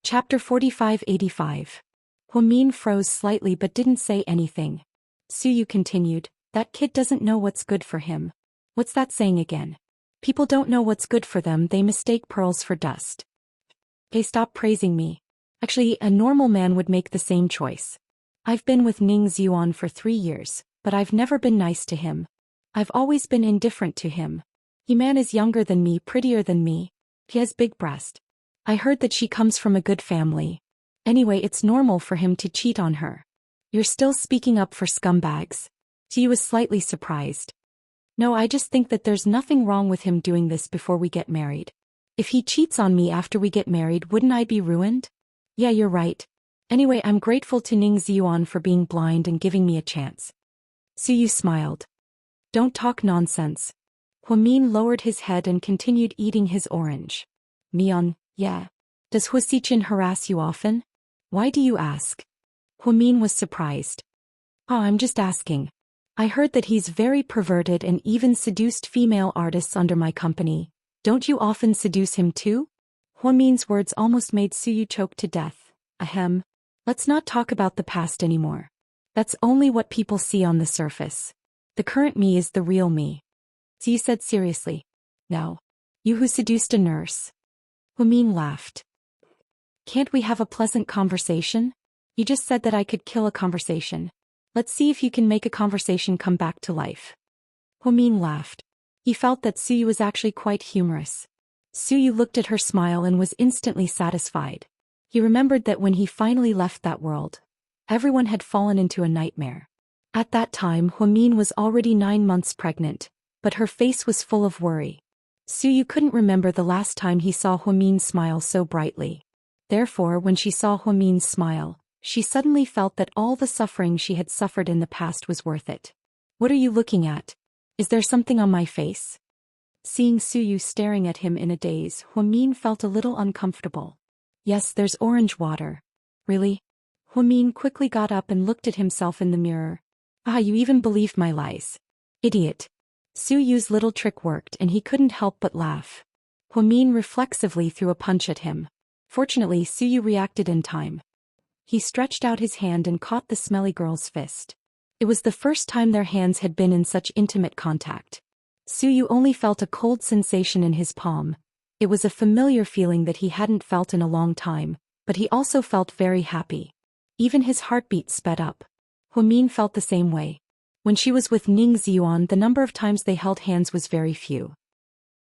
Chapter 4585. Huamin froze slightly but didn't say anything. Suyu continued, "That kid doesn't know what's good for him." "What's that saying again?" "People don't know what's good for them, they mistake pearls for dust." "Okay, stop praising me. Actually, a normal man would make the same choice. I've been with Ning Xuan for 3 years, but I've never been nice to him. I've always been indifferent to him. He man is younger than me, prettier than me. He has big breast. I heard that she comes from a good family. Anyway, it's normal for him to cheat on her." "You're still speaking up for scumbags?" She was slightly surprised. "No, I just think that there's nothing wrong with him doing this before we get married. If he cheats on me after we get married, wouldn't I be ruined?" "Yeah, you're right. Anyway, I'm grateful to Ning Xuan for being blind and giving me a chance." Suyu smiled. "Don't talk nonsense." Huamin lowered his head and continued eating his orange. "Mion, yeah. Does Huasichin harass you often?" "Why do you ask?" Huamin was surprised. "Oh, I'm just asking. I heard that he's very perverted and even seduced female artists under my company. Don't you often seduce him too?" Huamin's words almost made Suyu choke to death. "Ahem. Let's not talk about the past anymore. That's only what people see on the surface. The current me is the real me." Suyu said seriously. "No. You who seduced a nurse." Huamin laughed. "Can't we have a pleasant conversation? You just said that I could kill a conversation. Let's see if you can make a conversation come back to life." Huamin laughed. He felt that Suyu was actually quite humorous. Suyu looked at her smile and was instantly satisfied. He remembered that when he finally left that world, everyone had fallen into a nightmare. At that time, Huamin was already 9 months pregnant, but her face was full of worry. Suyu couldn't remember the last time he saw Huamin smile so brightly. Therefore, when she saw Huamin's smile, she suddenly felt that all the suffering she had suffered in the past was worth it. "What are you looking at? Is there something on my face?" Seeing Suyu staring at him in a daze, Huamin felt a little uncomfortable. "Yes, there's orange water." "Really?" Huamin quickly got up and looked at himself in the mirror. "Ah, you even believed my lies. Idiot." Suyu's little trick worked and he couldn't help but laugh. Huamin reflexively threw a punch at him. Fortunately, Suyu reacted in time. He stretched out his hand and caught the smelly girl's fist. It was the first time their hands had been in such intimate contact. Suyu only felt a cold sensation in his palm. It was a familiar feeling that he hadn't felt in a long time, but he also felt very happy. Even his heartbeat sped up. Huamin felt the same way. When she was with Ning Xuan, the number of times they held hands was very few.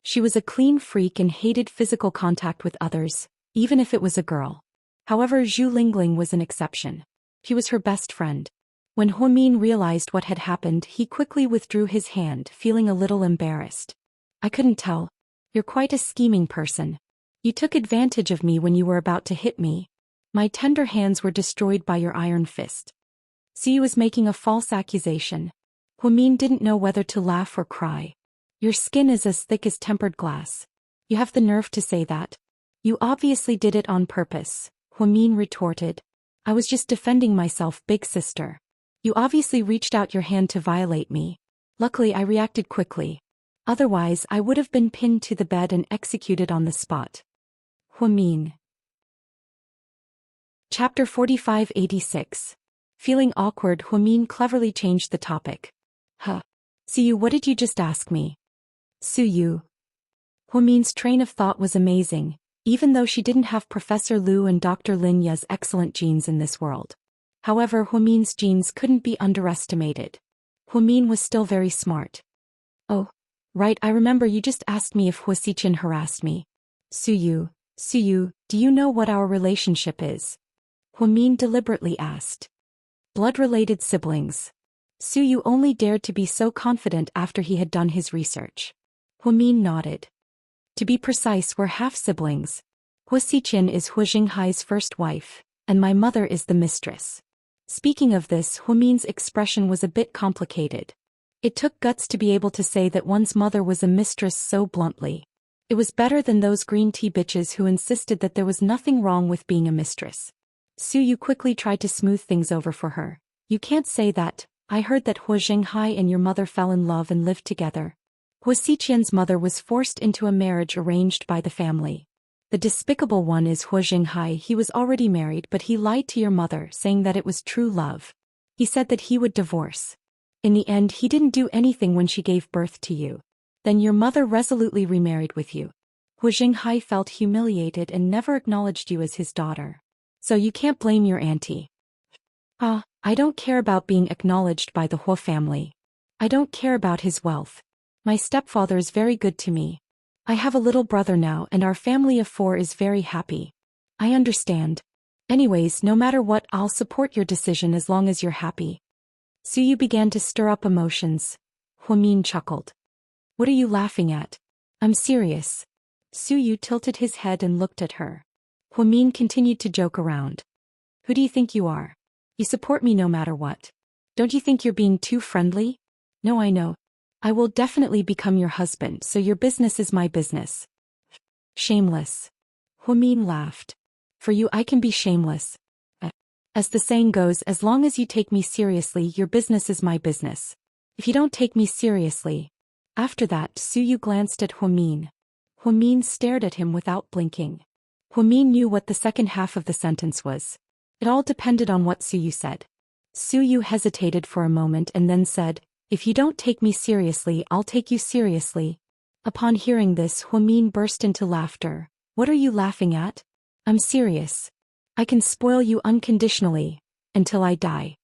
She was a clean freak and hated physical contact with others, even if it was a girl. However, Zhu Lingling was an exception. He was her best friend. When Huamin realized what had happened, he quickly withdrew his hand, feeling a little embarrassed. "I couldn't tell. You're quite a scheming person. You took advantage of me when you were about to hit me. My tender hands were destroyed by your iron fist." Suyu was making a false accusation. Huamin didn't know whether to laugh or cry. "Your skin is as thick as tempered glass. You have the nerve to say that? You obviously did it on purpose," Huamin retorted. "I was just defending myself, big sister. You obviously reached out your hand to violate me. Luckily, I reacted quickly. Otherwise, I would have been pinned to the bed and executed on the spot." Huamin. Chapter 4586. Feeling awkward, Huamin cleverly changed the topic. "Huh. Suyu, what did you just ask me?" "Suyu." Huamin's train of thought was amazing, even though she didn't have Professor Liu and Dr. Lin Ye's excellent genes in this world. However, Huamin's genes couldn't be underestimated. Huamin was still very smart. "Oh, right, I remember you just asked me if Huasichin harassed me." Suyu, do you know what our relationship is?" Huamin deliberately asked. "Blood-related siblings." Suyu only dared to be so confident after he had done his research. Huamin nodded. "To be precise, we're half-siblings. Huasichin is Hua Jinghai's first wife, and my mother is the mistress." Speaking of this, Huamin's expression was a bit complicated. It took guts to be able to say that one's mother was a mistress so bluntly. It was better than those green tea bitches who insisted that there was nothing wrong with being a mistress. Suyu quickly tried to smooth things over for her. "You can't say that. I heard that Hua Jinghai and your mother fell in love and lived together. Huasichin's mother was forced into a marriage arranged by the family. The despicable one is Hu Jinghai. He was already married, but he lied to your mother, saying that it was true love. He said that he would divorce. In the end, he didn't do anything when she gave birth to you. Then your mother resolutely remarried with you. Hu Jinghai felt humiliated and never acknowledged you as his daughter. So you can't blame your auntie. I don't care about being acknowledged by the Hu family. I don't care about his wealth. My stepfather is very good to me. I have a little brother now and our family of 4 is very happy. I understand. Anyways, no matter what, I'll support your decision as long as you're happy. Suyu began to stir up emotions. Huamin chuckled. What are you laughing at? I'm serious. Suyu tilted his head and looked at her. Huamin continued to joke around. Who do you think you are? You support me no matter what. Don't you think you're being too friendly? No, I know. I will definitely become your husband, so your business is my business. Shameless. Huamin laughed. For you, I can be shameless. As the saying goes, as long as you take me seriously, your business is my business. If you don't take me seriously. After that, Suyu glanced at Huamin. Huamin stared at him without blinking. Huamin knew what the second half of the sentence was. It all depended on what Suyu said. Suyu hesitated for a moment and then said, If you don't take me seriously, I'll take you seriously. Upon hearing this, Huamin burst into laughter. What are you laughing at? I'm serious. I can spoil you unconditionally, until I die.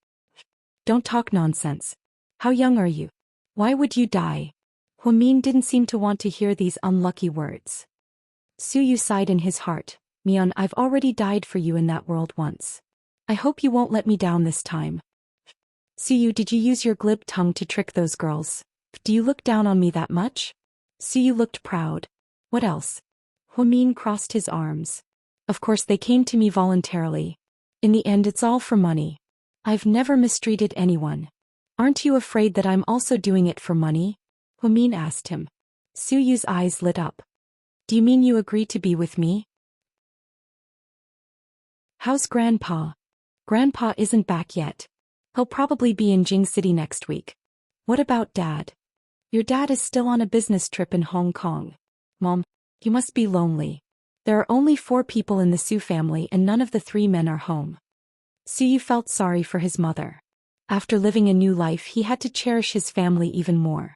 Don't talk nonsense. How young are you? Why would you die? Huamin didn't seem to want to hear these unlucky words. Suyu sighed in his heart. Mion, I've already died for you in that world once. I hope you won't let me down this time. Suyu, did you use your glib tongue to trick those girls? Do you look down on me that much? Suyu looked proud. What else? Huamin crossed his arms. Of course they came to me voluntarily. In the end it's all for money. I've never mistreated anyone. Aren't you afraid that I'm also doing it for money? Huamin asked him. Suyu's eyes lit up. Do you mean you agree to be with me? How's Grandpa? Grandpa isn't back yet. He'll probably be in Jing City next week. What about Dad? Your dad is still on a business trip in Hong Kong. Mom, you must be lonely. There are only 4 people in the Su family and none of the 3 men are home. Suyu felt sorry for his mother. After living a new life, he had to cherish his family even more.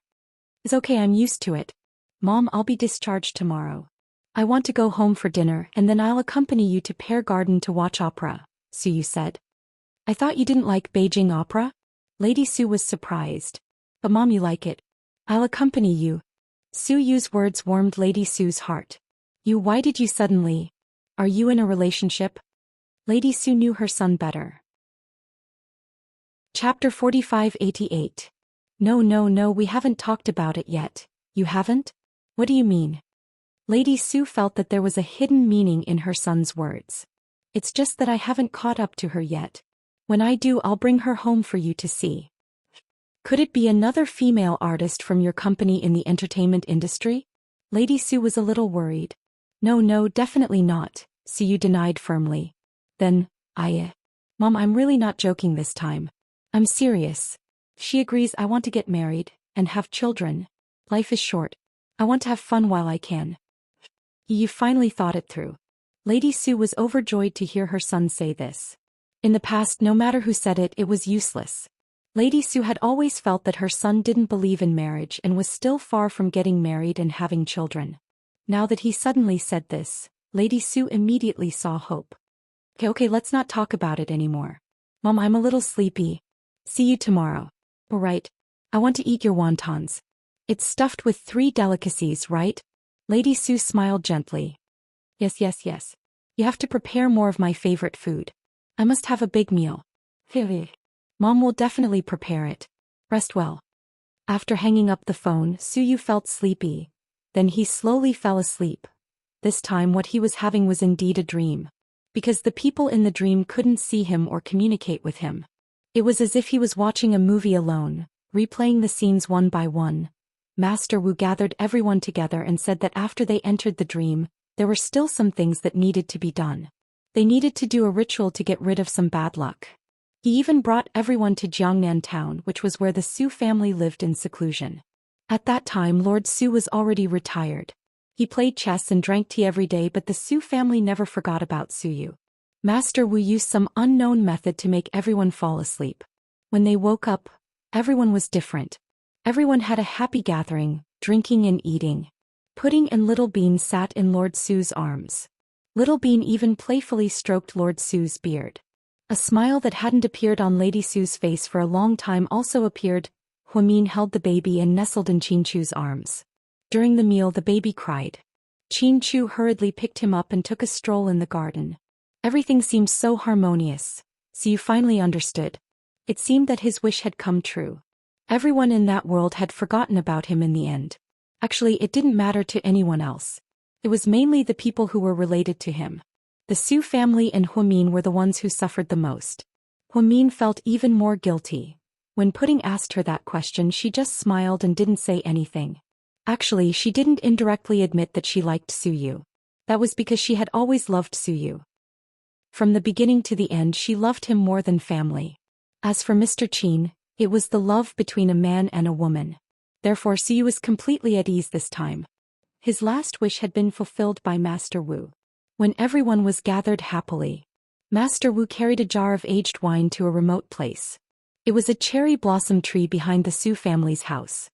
It's okay, I'm used to it. Mom, I'll be discharged tomorrow. I want to go home for dinner and then I'll accompany you to Pear Garden to watch opera, Suyu said. I thought you didn't like Beijing opera? Lady Su was surprised. But Mom, you like it. I'll accompany you. Suyu's words warmed Lady Su's heart. Why did you suddenly? Are you in a relationship? Lady Su knew her son better. Chapter 4588. No, we haven't talked about it yet. You haven't? What do you mean? Lady Su felt that there was a hidden meaning in her son's words. It's just that I haven't caught up to her yet. When I do, I'll bring her home for you to see. Could it be another female artist from your company in the entertainment industry? Lady Su was a little worried. No, definitely not, Suyu denied firmly. Then, Mom, I'm really not joking this time. I'm serious. She agrees I want to get married, and have children. Life is short. I want to have fun while I can. You finally thought it through. Lady Su was overjoyed to hear her son say this. In the past, no matter who said it, it was useless. Lady Su had always felt that her son didn't believe in marriage and was still far from getting married and having children. Now that he suddenly said this, Lady Su immediately saw hope. Okay, let's not talk about it anymore. Mom, I'm a little sleepy. See you tomorrow. Alright. I want to eat your wontons. It's stuffed with 3 delicacies, right? Lady Su smiled gently. Yes. You have to prepare more of my favorite food. I must have a big meal. Mom will definitely prepare it. Rest well. After hanging up the phone, Suyu felt sleepy. Then he slowly fell asleep. This time what he was having was indeed a dream. Because the people in the dream couldn't see him or communicate with him. It was as if he was watching a movie alone, replaying the scenes one by one. Master Wu gathered everyone together and said that after they entered the dream, there were still some things that needed to be done. They needed to do a ritual to get rid of some bad luck. He even brought everyone to Jiangnan town, which was where the Su family lived in seclusion. At that time Lord Su was already retired. He played chess and drank tea every day, but the Su family never forgot about Suyu. Master Wu used some unknown method to make everyone fall asleep. When they woke up, everyone was different. Everyone had a happy gathering, drinking and eating. Pudding and Little Bean sat in Lord Su's arms. Little Bean even playfully stroked Lord Su's beard. A smile that hadn't appeared on Lady Su's face for a long time also appeared. Huamin held the baby and nestled in Qinchu's arms. During the meal the baby cried. Qinchu hurriedly picked him up and took a stroll in the garden. Everything seemed so harmonious. So you finally understood. It seemed that his wish had come true. Everyone in that world had forgotten about him in the end. Actually, it didn't matter to anyone else. It was mainly the people who were related to him. The Su family and Huamin were the ones who suffered the most. Huamin felt even more guilty. When Pudding asked her that question, she just smiled and didn't say anything. Actually, she didn't indirectly admit that she liked Suyu. That was because she had always loved Suyu. From the beginning to the end she loved him more than family. As for Mr. Qin, it was the love between a man and a woman. Therefore Suyu was completely at ease this time. His last wish had been fulfilled by Master Wu. When everyone was gathered happily, Master Wu carried a jar of aged wine to a remote place. It was a cherry blossom tree behind the Su family's house.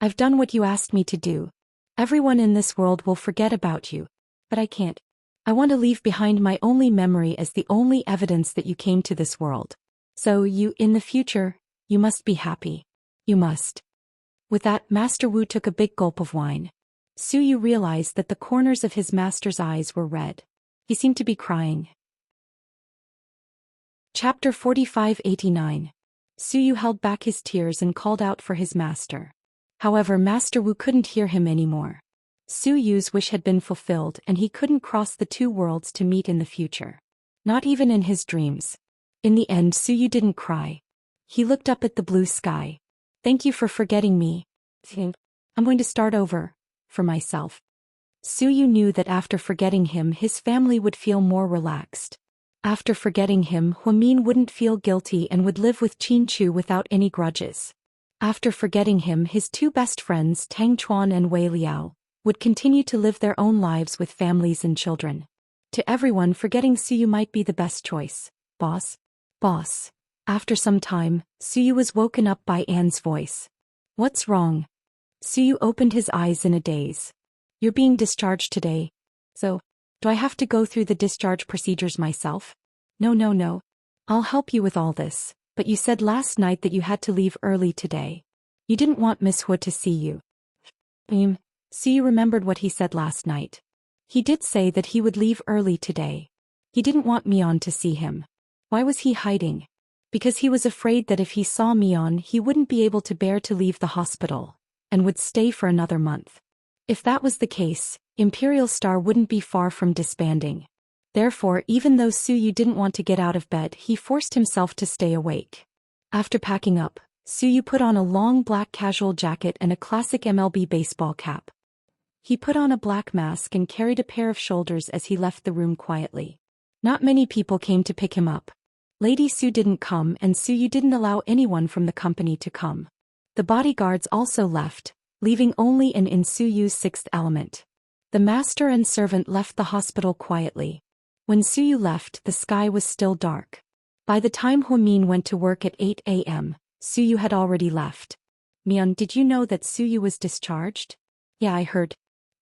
I've done what you asked me to do. Everyone in this world will forget about you. But I can't. I want to leave behind my only memory as the only evidence that you came to this world. So in the future, you must be happy. You must. With that, Master Wu took a big gulp of wine. Suyu realized that the corners of his master's eyes were red. He seemed to be crying. Chapter 4589. Suyu held back his tears and called out for his master. However, Master Wu couldn't hear him anymore. Suyu's wish had been fulfilled and he couldn't cross the two worlds to meet in the future. Not even in his dreams. In the end, Suyu didn't cry. He looked up at the blue sky. Thank you for forgetting me. I'm going to start over. For myself. Suyu knew that after forgetting him his family would feel more relaxed. After forgetting him, Huamin wouldn't feel guilty and would live with Qinchu without any grudges. After forgetting him, his two best friends Tang Chuan and Wei Liao would continue to live their own lives with families and children. To everyone, forgetting Suyu might be the best choice. Boss? Boss. After some time, Suyu was woken up by Anne's voice. What's wrong? Suyu opened his eyes in a daze. You're being discharged today. So, do I have to go through the discharge procedures myself? No. I'll help you with all this, but you said last night that you had to leave early today. You didn't want Miss Hu to see you. Suyu remembered what he said last night. He did say that he would leave early today. He didn't want Mion to see him. Why was he hiding? Because he was afraid that if he saw Mion he wouldn't be able to bear to leave the hospital, and would stay for another month. If that was the case, Imperial Star wouldn't be far from disbanding. Therefore, even though Suyu didn't want to get out of bed, he forced himself to stay awake. After packing up, Suyu put on a long black casual jacket and a classic MLB baseball cap. He put on a black mask and carried a pair of shoulders as he left the room quietly. Not many people came to pick him up. Lady Su didn't come and Suyu didn't allow anyone from the company to come. The bodyguards also left, leaving only an in Suyu's sixth element. The master and servant left the hospital quietly. When Suyu left, the sky was still dark. By the time Huamin went to work at 8 a.m., Suyu had already left. Mion, did you know that Suyu was discharged? Yeah, I heard.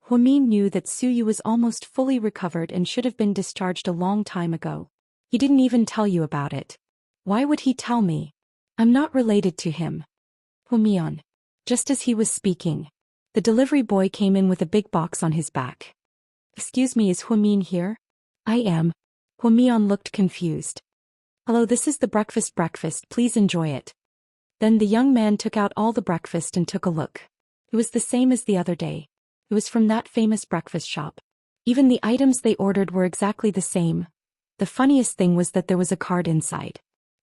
Huamin knew that Suyu was almost fully recovered and should have been discharged a long time ago. He didn't even tell you about it. Why would he tell me? I'm not related to him. Humian. Just as he was speaking, the delivery boy came in with a big box on his back. Excuse me, is Huamin here? I am. Huamian looked confused. Hello, this is the breakfast, please enjoy it. Then the young man took out all the breakfast and took a look. It was the same as the other day. It was from that famous breakfast shop. Even the items they ordered were exactly the same. The funniest thing was that there was a card inside.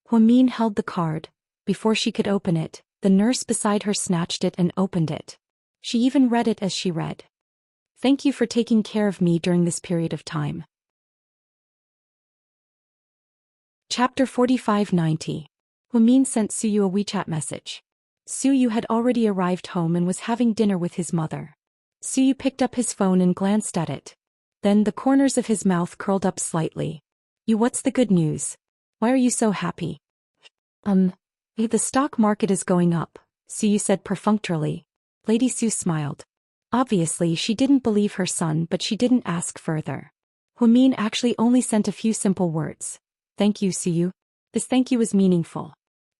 Huamin held the card. Before she could open it, the nurse beside her snatched it and opened it. She even read it as she read. Thank you for taking care of me during this period of time. Chapter 4590. Huamin sent Suyu a WeChat message. Suyu had already arrived home and was having dinner with his mother. Suyu picked up his phone and glanced at it. Then the corners of his mouth curled up slightly. What's the good news? Why are you so happy? The stock market is going up, Suyu said perfunctorily. Lady Su smiled. Obviously she didn't believe her son, but she didn't ask further. Huimin actually only sent a few simple words. Thank you, Suyu. This thank you was meaningful.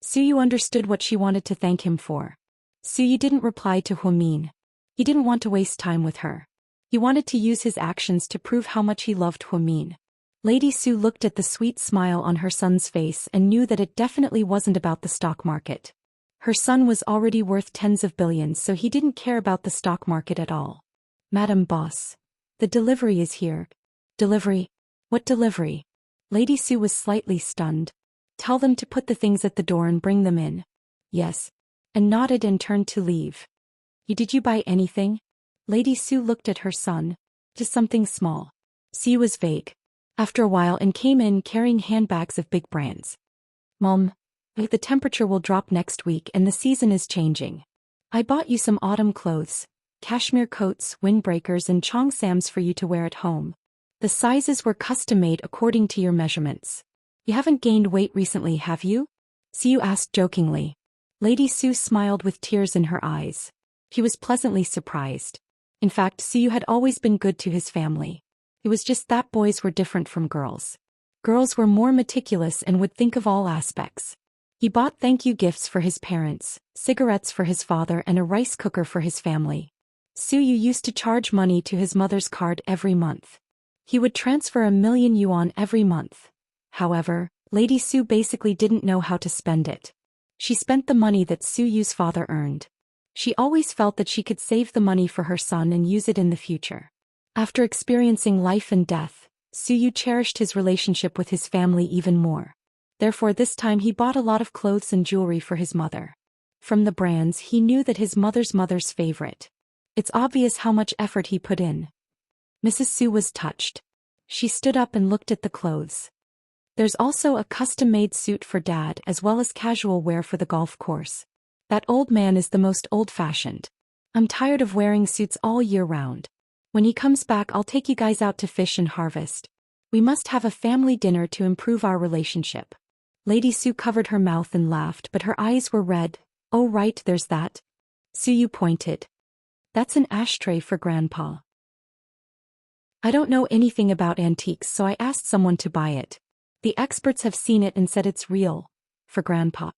Suyu understood what she wanted to thank him for. Suyu didn't reply to Huimin. He didn't want to waste time with her. He wanted to use his actions to prove how much he loved Huimin. Lady Su looked at the sweet smile on her son's face and knew that it definitely wasn't about the stock market. Her son was already worth tens of billions, so he didn't care about the stock market at all. Madam Boss. The delivery is here. Delivery? What delivery? Lady Su was slightly stunned. Tell them to put the things at the door and bring them in. Yes. And nodded and turned to leave. Did you buy anything? Lady Su looked at her son. Just something small. Su was vague. After a while and came in carrying handbags of big brands. Mom, the temperature will drop next week and the season is changing. I bought you some autumn clothes, cashmere coats, windbreakers and cheongsams for you to wear at home. The sizes were custom-made according to your measurements. You haven't gained weight recently, have you? Su asked jokingly. Lady Su smiled with tears in her eyes. He was pleasantly surprised. In fact, Su had always been good to his family. It was just that boys were different from girls. Girls were more meticulous and would think of all aspects. He bought thank you gifts for his parents, cigarettes for his father and a rice cooker for his family. Suyu used to charge money to his mother's card every month. He would transfer 1,000,000 yuan every month. However, Lady Su basically didn't know how to spend it. She spent the money that Suyu's father earned. She always felt that she could save the money for her son and use it in the future. After experiencing life and death, Suyu cherished his relationship with his family even more. Therefore this time he bought a lot of clothes and jewelry for his mother. From the brands he knew that his mother's favorite. It's obvious how much effort he put in. Mrs. Su was touched. She stood up and looked at the clothes. There's also a custom-made suit for Dad as well as casual wear for the golf course. That old man is the most old-fashioned. I'm tired of wearing suits all year round. When he comes back I'll take you guys out to fish and harvest. We must have a family dinner to improve our relationship. Lady Su covered her mouth and laughed, but her eyes were red. Oh right, there's that. Suyu pointed. That's an ashtray for Grandpa. I don't know anything about antiques, so I asked someone to buy it. The experts have seen it and said it's real. For Grandpa.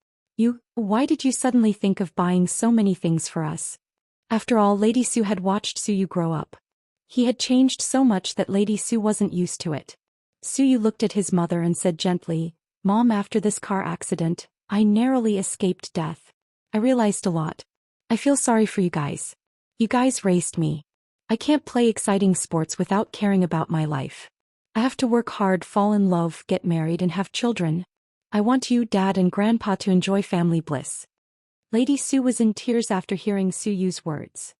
Why did you suddenly think of buying so many things for us? After all, Lady Su had watched Suyu grow up. He had changed so much that Lady Su wasn't used to it. Suyu looked at his mother and said gently, Mom, after this car accident, I narrowly escaped death. I realized a lot. I feel sorry for you guys. You guys raised me. I can't play exciting sports without caring about my life. I have to work hard, fall in love, get married and have children. I want you, Dad and Grandpa to enjoy family bliss. Lady Su was in tears after hearing Suyu's words.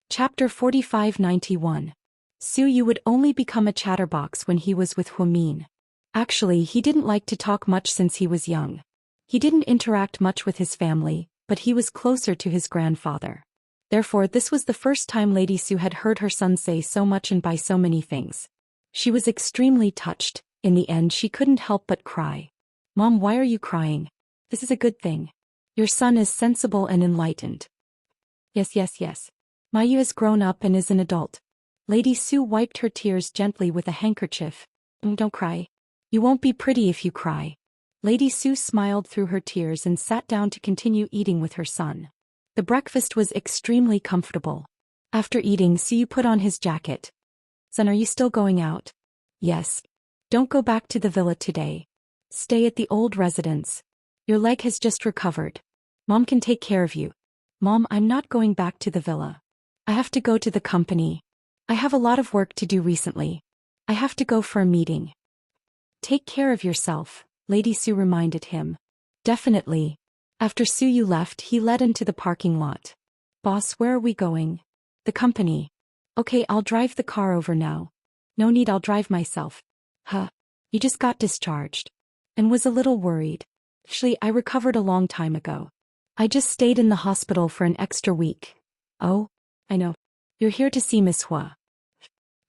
Chapter 4591. Suyu would only become a chatterbox when he was with Huimin. Actually, he didn't like to talk much since he was young. He didn't interact much with his family, but he was closer to his grandfather. Therefore, this was the first time Lady Su had heard her son say so much and buy so many things. She was extremely touched. In the end, she couldn't help but cry. Mom, why are you crying? This is a good thing. Your son is sensible and enlightened. Yes. Mayu has grown up and is an adult. Lady Su wiped her tears gently with a handkerchief. Don't cry. You won't be pretty if you cry. Lady Su smiled through her tears and sat down to continue eating with her son. The breakfast was extremely comfortable. After eating, Suyu put on his jacket. Son, are you still going out? Yes. Don't go back to the villa today. Stay at the old residence. Your leg has just recovered. Mom can take care of you. Mom, I'm not going back to the villa. I have to go to the company. I have a lot of work to do recently. I have to go for a meeting. Take care of yourself, Lady Su reminded him. Definitely. After Suyu left, he led into the parking lot. Boss, where are we going? The company. Okay, I'll drive the car over now. No need, I'll drive myself. Huh. You just got discharged. And was a little worried. Actually, I recovered a long time ago. I just stayed in the hospital for an extra week. Oh, I know. You're here to see Miss Hua.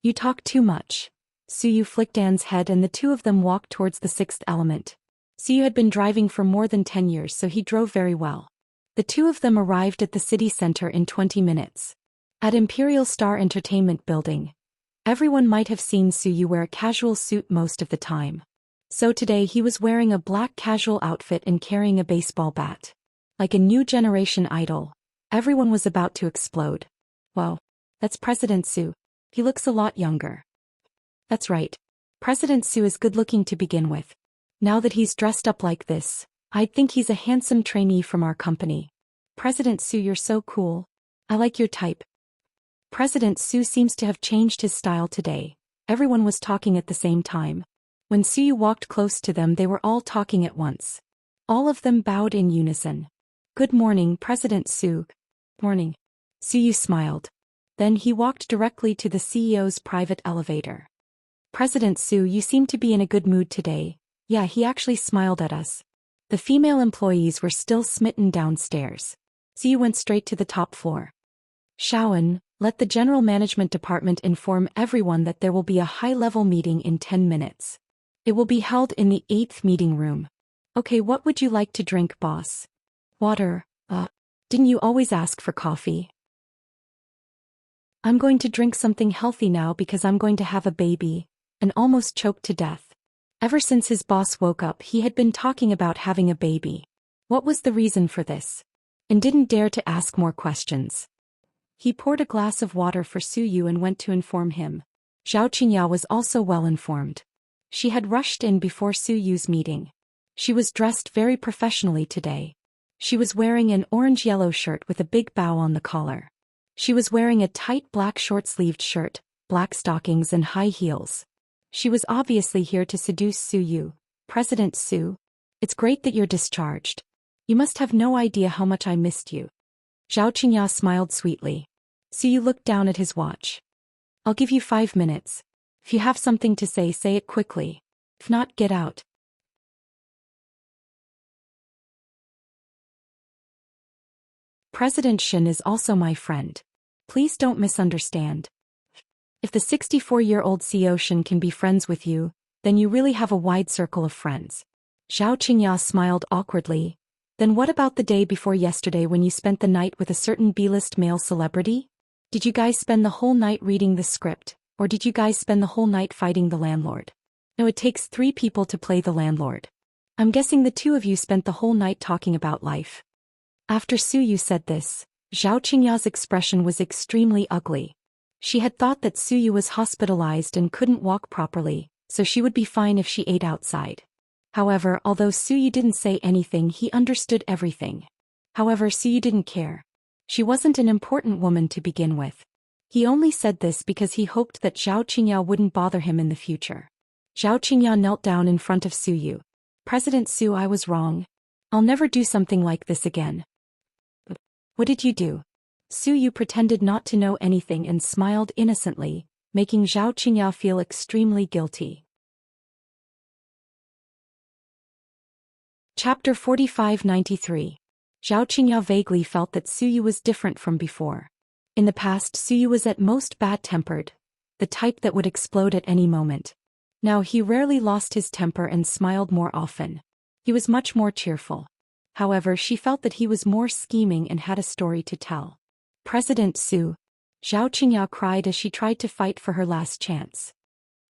You talk too much. Suyu flicked Anne's head and the two of them walked towards the sixth element. Suyu had been driving for more than 10 years, so he drove very well. The two of them arrived at the city center in 20 minutes. At Imperial Star Entertainment Building, everyone might have seen Suyu wear a casual suit most of the time. So today he was wearing a black casual outfit and carrying a baseball bat. Like a new generation idol, everyone was about to explode. Wow, that's President Su. He looks a lot younger. That's right. President Su is good-looking to begin with. Now that he's dressed up like this, I'd think he's a handsome trainee from our company. President Su, you're so cool. I like your type. President Su seems to have changed his style today. Everyone was talking at the same time. When Suyu walked close to them, they were all talking at once. All of them bowed in unison. Good morning, President Su. Morning. Suyu smiled. Then he walked directly to the CEO's private elevator. President Su, you seem to be in a good mood today. Yeah, he actually smiled at us. The female employees were still smitten downstairs. Suyu went straight to the top floor. Shaoan, let the General Management Department inform everyone that there will be a high-level meeting in 10 minutes. It will be held in the 8th meeting room. Okay, what would you like to drink, boss? Water. Didn't you always ask for coffee? I'm going to drink something healthy now because I'm going to have a baby, and almost choked to death. Ever since his boss woke up, he had been talking about having a baby. What was the reason for this? And didn't dare to ask more questions. He poured a glass of water for Suyu and went to inform him. Zhao Qingya was also well informed. She had rushed in before Suyu's meeting. She was dressed very professionally today. She was wearing an orange-yellow shirt with a big bow on the collar. She was wearing a tight black short-sleeved shirt, black stockings and high heels. She was obviously here to seduce Suyu. President Su, it's great that you're discharged. You must have no idea how much I missed you. Zhao Qingya smiled sweetly. Suyu looked down at his watch. I'll give you 5 minutes. If you have something to say it quickly. If not, get out. President Shin is also my friend. Please don't misunderstand. If the 64-year-old CEO Shin can be friends with you, then you really have a wide circle of friends. Zhao Qingya smiled awkwardly. Then what about the day before yesterday when you spent the night with a certain B-list male celebrity? Did you guys spend the whole night reading the script, or did you guys spend the whole night fighting the landlord? No, it takes 3 people to play the landlord. I'm guessing the 2 of you spent the whole night talking about life. After Suyu said this, Zhao Qingya's expression was extremely ugly. She had thought that Suyu was hospitalized and couldn't walk properly, so she would be fine if she ate outside. However, although Suyu didn't say anything, he understood everything. However, Suyu didn't care. She wasn't an important woman to begin with. He only said this because he hoped that Zhao Qingya wouldn't bother him in the future. Zhao Qingya knelt down in front of Suyu. President Su, I was wrong. I'll never do something like this again. What did you do? Suyu pretended not to know anything and smiled innocently, making Zhao Qingya feel extremely guilty. Chapter 4593. Zhao Qingya vaguely felt that Suyu was different from before. In the past, Suyu was at most bad-tempered, the type that would explode at any moment. Now he rarely lost his temper and smiled more often. He was much more cheerful. However, she felt that he was more scheming and had a story to tell. President Su, Zhao Qingya cried as she tried to fight for her last chance.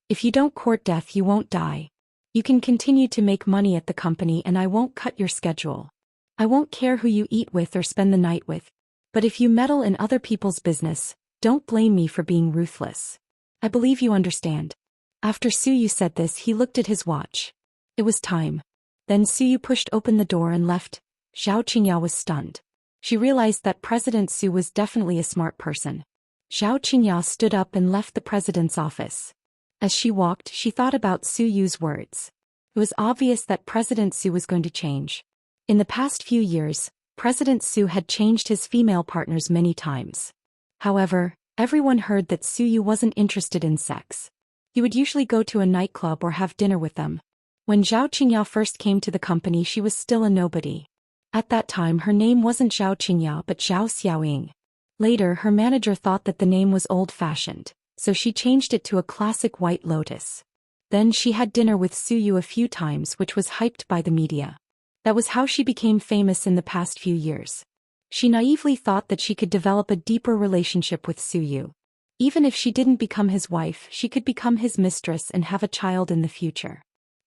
If you don't court death, you won't die. You can continue to make money at the company and I won't cut your schedule. I won't care who you eat with or spend the night with. But if you meddle in other people's business, don't blame me for being ruthless. I believe you understand. After Suyu said this, he looked at his watch. It was time. Then Suyu pushed open the door and left. Zhao Qingya was stunned. She realized that President Su was definitely a smart person. Zhao Qingya stood up and left the president's office. As she walked, she thought about Suyu's words. It was obvious that President Su was going to change. In the past few years, President Su had changed his female partners many times. However, everyone heard that Suyu wasn't interested in sex. He would usually go to a nightclub or have dinner with them. When Zhao Qingya first came to the company, she was still a nobody. At that time, her name wasn't Zhao Qingya but Zhao Xiaoying. Later, her manager thought that the name was old-fashioned, so she changed it to a classic White Lotus. Then she had dinner with Suyu a few times, which was hyped by the media. That was how she became famous in the past few years. She naively thought that she could develop a deeper relationship with Suyu. Even if she didn't become his wife, she could become his mistress and have a child in the future.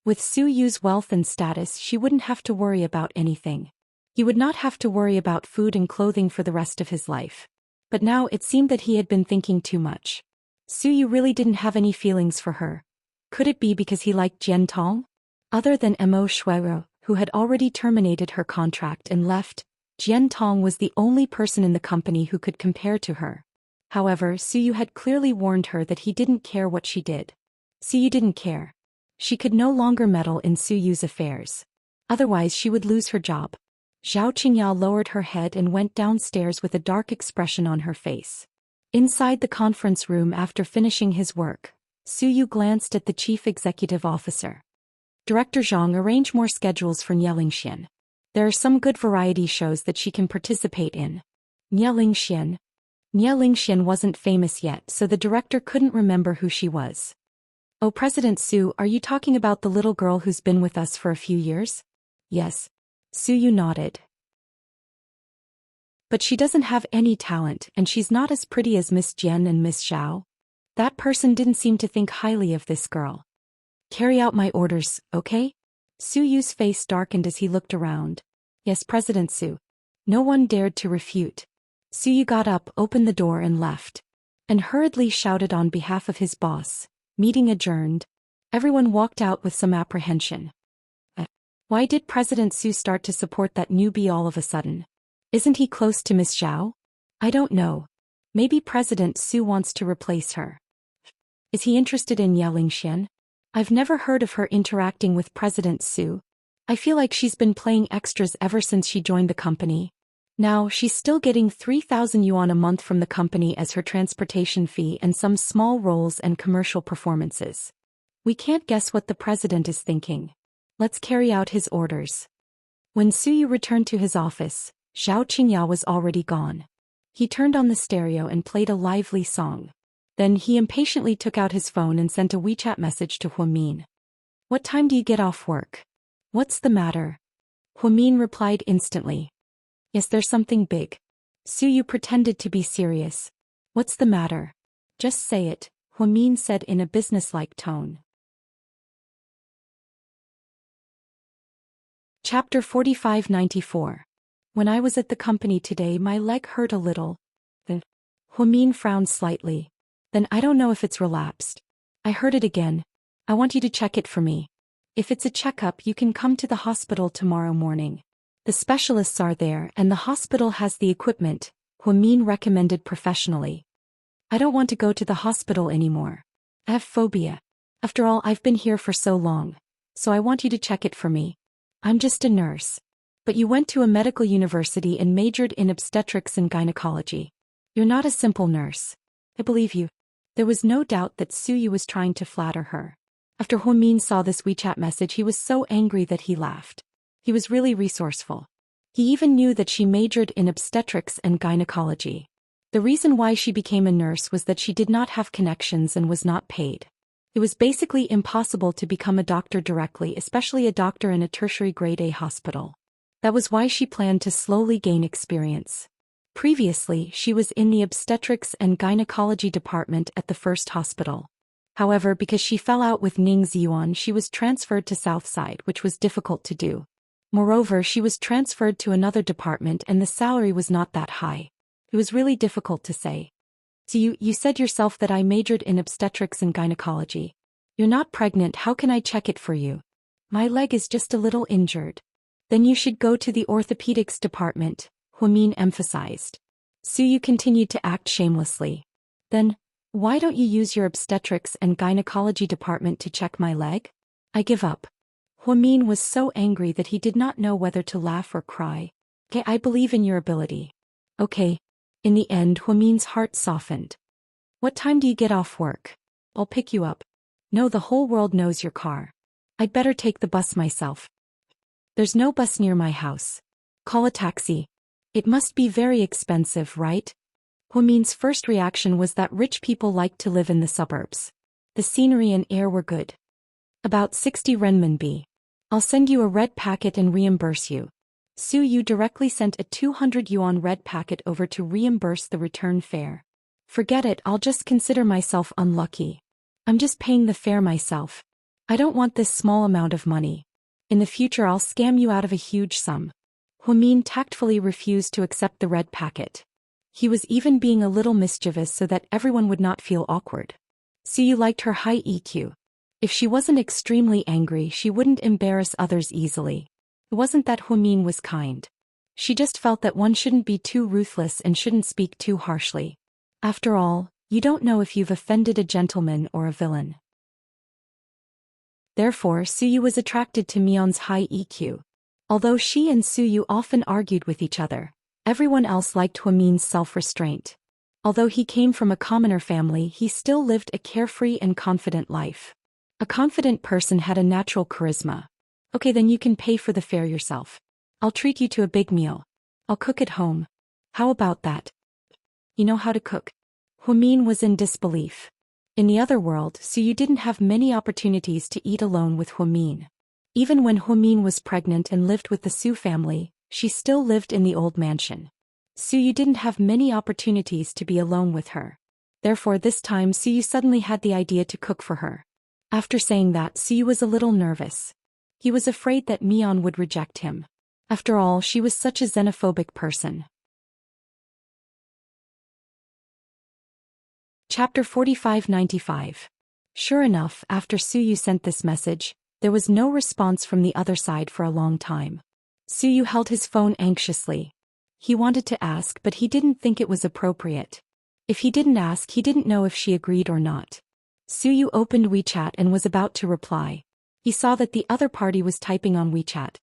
With Suyu's wealth and status, she wouldn't have to worry about anything. He would not have to worry about food and clothing for the rest of his life. But now it seemed that he had been thinking too much. Suyu really didn't have any feelings for her. Could it be because he liked Jian Tong? Other than Mo Shuiro, who had already terminated her contract and left, Jian Tong was the only person in the company who could compare to her. However, Suyu had clearly warned her that he didn't care what she did. Suyu didn't care. She could no longer meddle in Suyu's affairs. Otherwise she would lose her job. Zhao Qingyao lowered her head and went downstairs with a dark expression on her face. Inside the conference room after finishing his work, Suyu glanced at the chief executive officer. Director Zhang, arrange more schedules for Nielingxian. There are some good variety shows that she can participate in. Nielingxian wasn't famous yet, so the director couldn't remember who she was. Oh, President Su, are you talking about the little girl who's been with us for a few years? Yes. Suyu nodded. But she doesn't have any talent, and she's not as pretty as Miss Jian and Miss Zhao. That person didn't seem to think highly of this girl. Carry out my orders, okay? Suyu's face darkened as he looked around. Yes, President Su. No one dared to refute. Suyu got up, opened the door and left. And hurriedly shouted on behalf of his boss. Meeting adjourned. Everyone walked out with some apprehension. Why did President Su start to support that newbie all of a sudden? Isn't he close to Miss Zhao? I don't know. Maybe President Su wants to replace her. Is he interested in Nielingxian? I've never heard of her interacting with President Su. I feel like she's been playing extras ever since she joined the company. Now, she's still getting 3,000 yuan a month from the company as her transportation fee and some small roles and commercial performances. We can't guess what the president is thinking. Let's carry out his orders. When Suyu returned to his office, Zhao Qingyao was already gone. He turned on the stereo and played a lively song. Then he impatiently took out his phone and sent a WeChat message to Huamin. What time do you get off work? What's the matter? Huamin replied instantly. Yes, there's something big. Suyu pretended to be serious. What's the matter? Just say it, Huamin said in a businesslike tone. Chapter 4594. When I was at the company today, my leg hurt a little. Huamin frowned slightly. Then I don't know if it's relapsed. I heard it again. I want you to check it for me. If it's a checkup, you can come to the hospital tomorrow morning. The specialists are there and the hospital has the equipment, Huamin recommended professionally. I don't want to go to the hospital anymore. I have phobia. After all, I've been here for so long. So I want you to check it for me. I'm just a nurse. But you went to a medical university and majored in obstetrics and gynecology. You're not a simple nurse. I believe you. There was no doubt that Suyu was trying to flatter her. After Huamin saw this WeChat message, he was so angry that he laughed. He was really resourceful. He even knew that she majored in obstetrics and gynecology. The reason why she became a nurse was that she did not have connections and was not paid. It was basically impossible to become a doctor directly, especially a doctor in a tertiary grade A hospital. That was why she planned to slowly gain experience. Previously, she was in the obstetrics and gynecology department at the first hospital. However, because she fell out with Ning Ziyuan, she was transferred to Southside, which was difficult to do. Moreover, she was transferred to another department and the salary was not that high. It was really difficult to say. So you said yourself that I majored in obstetrics and gynecology. You're not pregnant, how can I check it for you? My leg is just a little injured. Then you should go to the orthopedics department, Huamin emphasized. Suyu continued to act shamelessly. Then, why don't you use your obstetrics and gynecology department to check my leg? I give up. Huamin was so angry that he did not know whether to laugh or cry. Okay, I believe in your ability. Okay. In the end, Huamin's heart softened. What time do you get off work? I'll pick you up. No, the whole world knows your car. I'd better take the bus myself. There's no bus near my house. Call a taxi. It must be very expensive, right? Huomin's first reaction was that rich people liked to live in the suburbs. The scenery and air were good. About 60 renminbi. I'll send you a red packet and reimburse you. Su Yu directly sent a 200 yuan red packet over to reimburse the return fare. Forget it, I'll just consider myself unlucky. I'm just paying the fare myself. I don't want this small amount of money. In the future I'll scam you out of a huge sum. Huomin tactfully refused to accept the red packet. He was even being a little mischievous so that everyone would not feel awkward. Su Yu liked her high EQ. If she wasn't extremely angry, she wouldn't embarrass others easily. It wasn't that Huomin was kind. She just felt that one shouldn't be too ruthless and shouldn't speak too harshly. After all, you don't know if you've offended a gentleman or a villain. Therefore, Su Yu was attracted to Mion's high EQ. Although she and Su Yu often argued with each other, everyone else liked Huomin's self-restraint. Although he came from a commoner family, he still lived a carefree and confident life. A confident person had a natural charisma. Okay, then you can pay for the fare yourself. I'll treat you to a big meal. I'll cook at home. How about that? You know how to cook? Huomin was in disbelief. In the other world, Su Yu didn't have many opportunities to eat alone with Huomin. Even when Huomin was pregnant and lived with the Su family, she still lived in the old mansion. Su Yu didn't have many opportunities to be alone with her. Therefore this time Su Yu suddenly had the idea to cook for her. After saying that, Su Yu was a little nervous. He was afraid that Mion would reject him. After all, she was such a xenophobic person. Chapter 4595. Sure enough, after Su Yu sent this message, there was no response from the other side for a long time. Su Yu held his phone anxiously. He wanted to ask, but he didn't think it was appropriate. If he didn't ask, he didn't know if she agreed or not. Su Yu opened WeChat and was about to reply. He saw that the other party was typing on WeChat.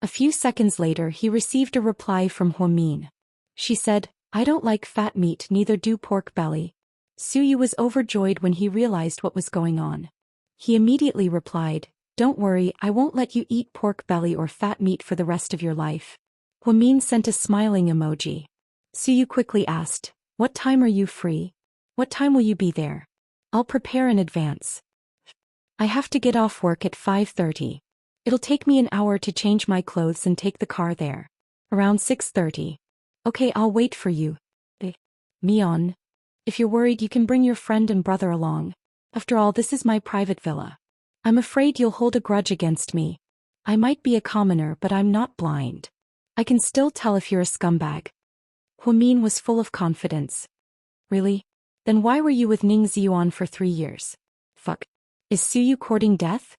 A few seconds later he received a reply from Huomin. She said, "I don't like fat meat, neither do pork belly." Su Yu was overjoyed when he realized what was going on. He immediately replied, "Don't worry, I won't let you eat pork belly or fat meat for the rest of your life." Huomin sent a smiling emoji. Su Yu quickly asked, "What time are you free? What time will you be there? I'll prepare in advance. I have to get off work at 5:30. It'll take me an hour to change my clothes and take the car there. Around 6:30. Okay, I'll wait for you. Mion. If you're worried, you can bring your friend and brother along. After all, this is my private villa. I'm afraid you'll hold a grudge against me. I might be a commoner, but I'm not blind. I can still tell if you're a scumbag." Huomin was full of confidence. "Really? Then why were you with Ning Ziyuan for 3 years? Fuck. Is Su Yu courting death?"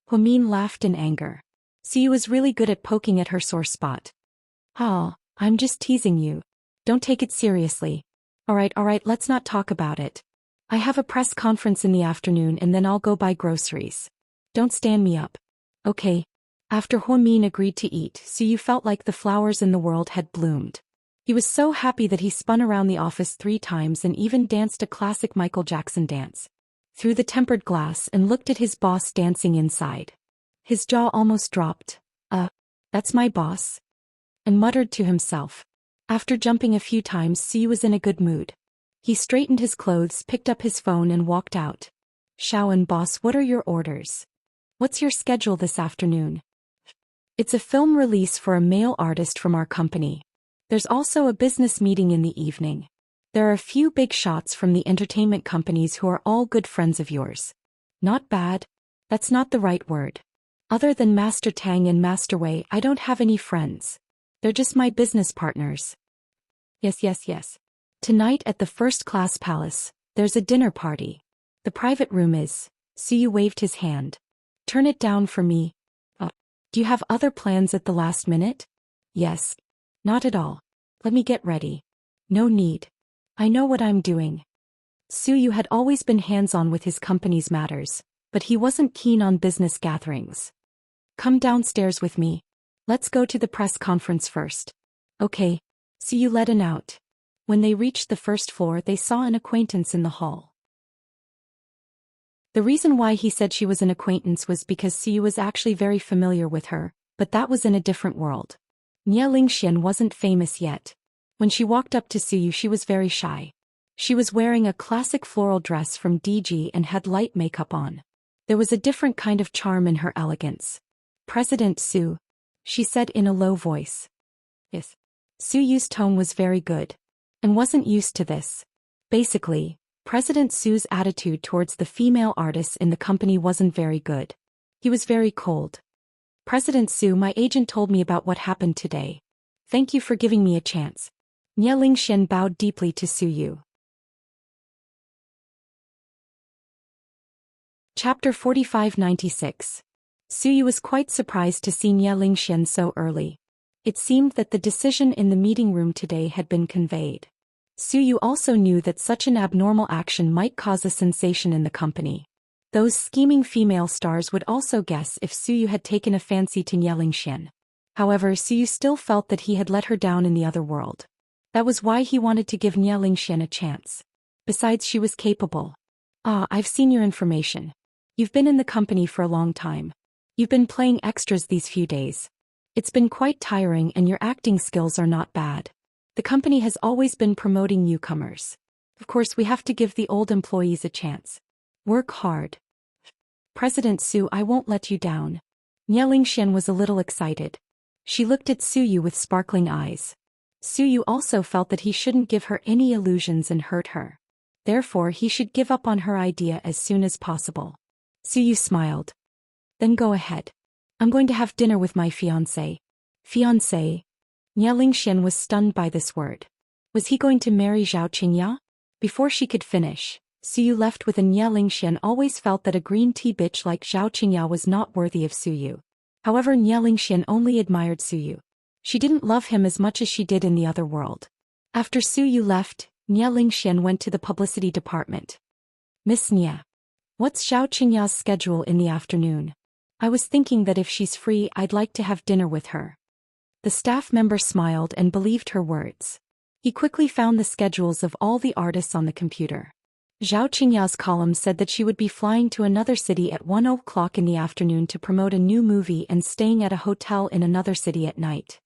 Huomin laughed in anger. Su Yu was really good at poking at her sore spot. "Oh, I'm just teasing you. Don't take it seriously. Alright, let's not talk about it. I have a press conference in the afternoon and then I'll go buy groceries. Don't stand me up." Okay. After Huomin agreed to eat, Su Yu felt like the flowers in the world had bloomed. He was so happy that he spun around the office 3 times and even danced a classic Michael Jackson dance. Through the tempered glass and looked at his boss dancing inside. His jaw almost dropped. That's my boss?" And muttered to himself. After jumping a few times, Su Yu was in a good mood. He straightened his clothes, picked up his phone and walked out. "Shaoan boss, what are your orders? What's your schedule this afternoon?" "It's a film release for a male artist from our company. There's also a business meeting in the evening. There are a few big shots from the entertainment companies who are all good friends of yours." "Not bad. That's not the right word. Other than Master Tang and Master Wei, I don't have any friends. They're just my business partners." Yes. "Tonight at the first-class palace, there's a dinner party. The private room is..." Su Yu waved his hand. "Turn it down for me." "Do you have other plans at the last minute?" "Yes." "Not at all. Let me get ready." "No need. I know what I'm doing." Su Yu had always been hands-on with his company's matters, but he wasn't keen on business gatherings. "Come downstairs with me. Let's go to the press conference first." "Okay." Su Yu led An out. When they reached the first floor, they saw an acquaintance in the hall. The reason why he said she was an acquaintance was because Su Yu was actually very familiar with her, but that was in a different world. Nye Lingxian wasn't famous yet. When she walked up to Suyu, she was very shy. She was wearing a classic floral dress from DG and had light makeup on. There was a different kind of charm in her elegance. "President Su," she said in a low voice. Yes. Suyu's tone was very good, and wasn't used to this. Basically, President Su's attitude towards the female artists in the company wasn't very good. He was very cold. "President Su, my agent told me about what happened today. Thank you for giving me a chance." Nie Lingxian bowed deeply to Suyu. Chapter 4596. Suyu was quite surprised to see Nie Lingxian so early. It seemed that the decision in the meeting room today had been conveyed. Suyu also knew that such an abnormal action might cause a sensation in the company. Those scheming female stars would also guess if Suyu had taken a fancy to Nie Lingxian. However, Suyu still felt that he had let her down in the other world. That was why he wanted to give Nie Lingxian a chance. Besides, she was capable. "Ah, I've seen your information. You've been in the company for a long time. You've been playing extras these few days. It's been quite tiring and your acting skills are not bad. The company has always been promoting newcomers. Of course, we have to give the old employees a chance. Work hard. President Su, I won't let you down." Nie Lingxian was a little excited. She looked at Suyu with sparkling eyes. Suyu also felt that he shouldn't give her any illusions and hurt her. Therefore, he should give up on her idea as soon as possible. Suyu smiled. "Then go ahead. I'm going to have dinner with my fiancé." Fiancé? Nie Lingxian was stunned by this word. Was he going to marry Zhao Qingya? Before she could finish, Suyu left with a Nie Lingxian always felt that a green tea bitch like Zhao Qingya was not worthy of Suyu. However, Nie Lingxian only admired Suyu. She didn't love him as much as she did in the other world. After Suyu left, Nie Lingxian went to the publicity department. "Miss Nie, what's Zhao Qingya's schedule in the afternoon? I was thinking that if she's free, I'd like to have dinner with her." The staff member smiled and believed her words. He quickly found the schedules of all the artists on the computer. Zhao Qingya's column said that she would be flying to another city at 1 o'clock in the afternoon to promote a new movie and staying at a hotel in another city at night.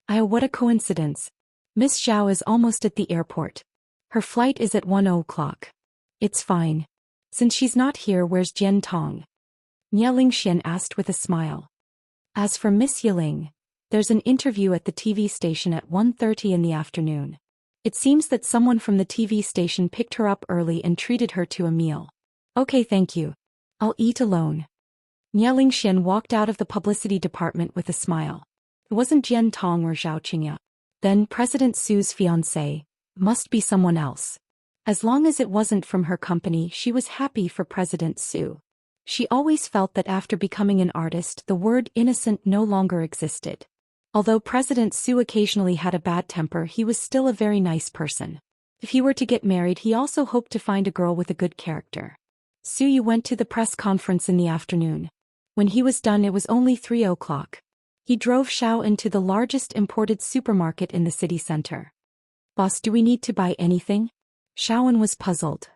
What a coincidence. Miss Zhao is almost at the airport. Her flight is at 1 o'clock. It's fine. Since she's not here, where's Jian Tong? Nie Lingxian asked with a smile. As for Miss Yiling, there's an interview at the TV station at 1:30 in the afternoon. It seems that someone from the TV station picked her up early and treated her to a meal. Okay, thank you. I'll eat alone. Nie Lingxian walked out of the publicity department with a smile. It wasn't Jian Tong or Zhao Qingya. Then President Su's fiancé must be someone else. As long as it wasn't from her company, she was happy for President Su. She always felt that after becoming an artist, the word innocent no longer existed. Although President Su occasionally had a bad temper, he was still a very nice person. If he were to get married, he also hoped to find a girl with a good character. Suyu went to the press conference in the afternoon. When he was done, it was only 3 o'clock. He drove Xiao into the largest imported supermarket in the city center. "Boss, do we need to buy anything?" Xiaoan was puzzled.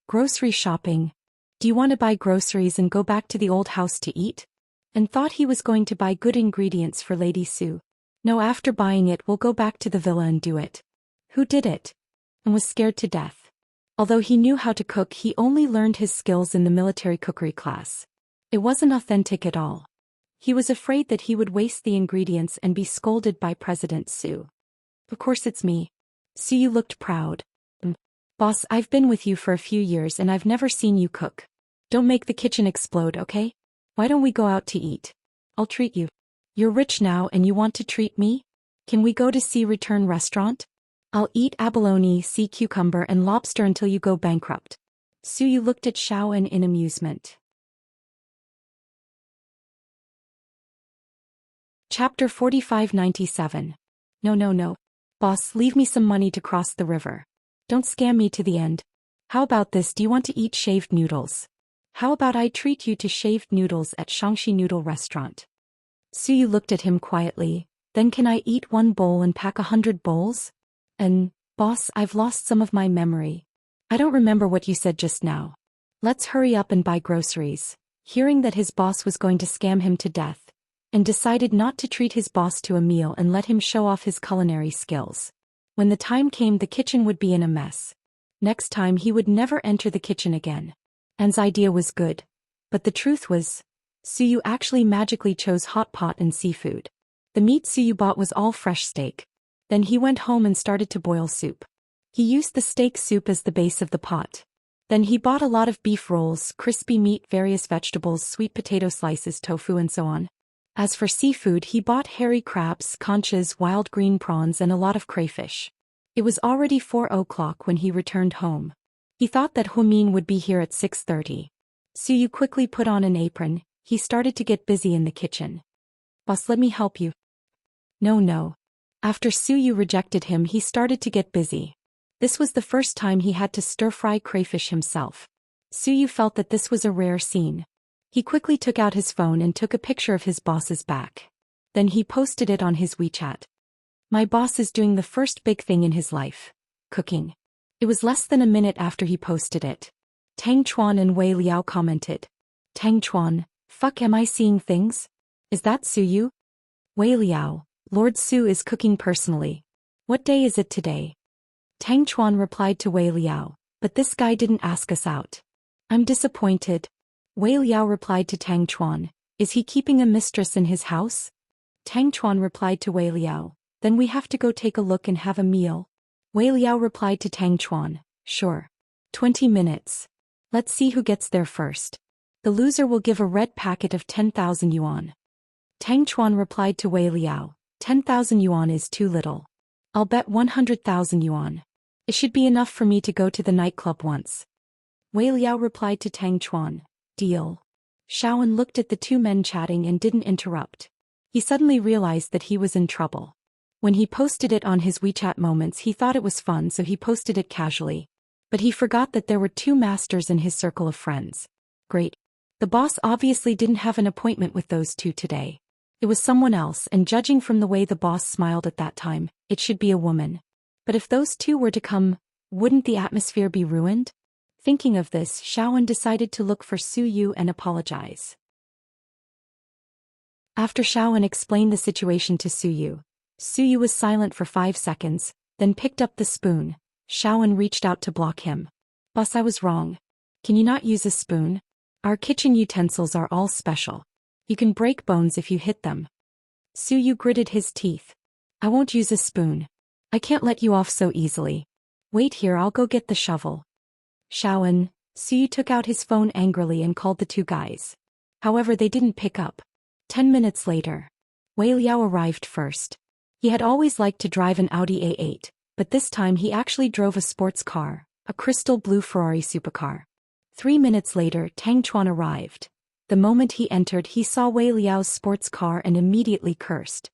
"Grocery shopping. Do you want to buy groceries and go back to the old house to eat?" And thought he was going to buy good ingredients for Lady Su. "No, after buying it, we'll go back to the villa and do it." Who did it? And was scared to death. Although he knew how to cook, he only learned his skills in the military cookery class. It wasn't authentic at all. He was afraid that he would waste the ingredients and be scolded by President Su. "Of course it's me." Suyu looked proud. "Boss, I've been with you for a few years and I've never seen you cook. Don't make the kitchen explode, okay? Why don't we go out to eat? I'll treat you. You're rich now and you want to treat me? Can we go to Sea Return Restaurant? I'll eat abalone, sea cucumber and lobster until you go bankrupt." Suyu looked at Xiaoan in amusement. Chapter 4597. No. Boss, leave me some money to cross the river. Don't scam me to the end. How about this? Do you want to eat shaved noodles? How about I treat you to shaved noodles at Shangxi Noodle Restaurant? Suyu looked at him quietly. Then can I eat 1 bowl and pack 100 bowls? And, boss, I've lost some of my memory. I don't remember what you said just now. Let's hurry up and buy groceries. Hearing that his boss was going to scam him to death, and decided not to treat his boss to a meal and let him show off his culinary skills. When the time came, the kitchen would be in a mess. Next time he would never enter the kitchen again. Anne's idea was good, but the truth was, Suyu actually magically chose hot pot and seafood. The meat Suyu bought was all fresh steak. Then he went home and started to boil soup. He used the steak soup as the base of the pot. Then he bought a lot of beef rolls, crispy meat, various vegetables, sweet potato slices, tofu and so on. As for seafood, he bought hairy crabs, conchas, wild green prawns and a lot of crayfish. It was already 4 o'clock when he returned home. He thought that Humin would be here at 6:30. Suyu quickly put on an apron. He started to get busy in the kitchen. "Boss, let me help you." No. After Suyu rejected him, he started to get busy. This was the first time he had to stir-fry crayfish himself. Suyu felt that this was a rare scene. He quickly took out his phone and took a picture of his boss's back. Then he posted it on his WeChat. "My boss is doing the first big thing in his life. Cooking." It was less than a minute after he posted it. Tang Chuan and Wei Liao commented. "Tang Chuan, fuck, am I seeing things? Is that Suyu?" Wei Liao, "Lord Su is cooking personally. What day is it today?" Tang Chuan replied to Wei Liao, "But this guy didn't ask us out. I'm disappointed." Wei Liao replied to Tang Chuan, "Is he keeping a mistress in his house?" Tang Chuan replied to Wei Liao, "Then we have to go take a look and have a meal." Wei Liao replied to Tang Chuan, "Sure. 20 minutes. Let's see who gets there first. The loser will give a red packet of 10,000 yuan." Tang Chuan replied to Wei Liao, 10,000 yuan is too little. I'll bet 100,000 yuan. It should be enough for me to go to the nightclub once." Wei Liao replied to Tang Chuan, "Deal." Shaoan looked at the two men chatting and didn't interrupt. He suddenly realized that he was in trouble. When he posted it on his WeChat moments, he thought it was fun, so he posted it casually. But he forgot that there were two masters in his circle of friends. Great. The boss obviously didn't have an appointment with those two today. It was someone else, and judging from the way the boss smiled at that time, it should be a woman. But if those two were to come, wouldn't the atmosphere be ruined? Thinking of this, Shaoan decided to look for Suyu and apologize. After Shaoan explained the situation to Suyu, Suyu was silent for 5 seconds, then picked up the spoon. Shaoan reached out to block him. "Boss, I was wrong. Can you not use a spoon? Our kitchen utensils are all special. You can break bones if you hit them." Suyu gritted his teeth. "I won't use a spoon. I can't let you off so easily. Wait here, I'll go get the shovel." Shaoan, Suyu took out his phone angrily and called the two guys. However, they didn't pick up. 10 minutes later, Wei Liao arrived first. He had always liked to drive an Audi A8, but this time he actually drove a sports car, a crystal blue Ferrari supercar. 3 minutes later, Tang Chuan arrived. The moment he entered, he saw Wei Liao's sports car and immediately cursed.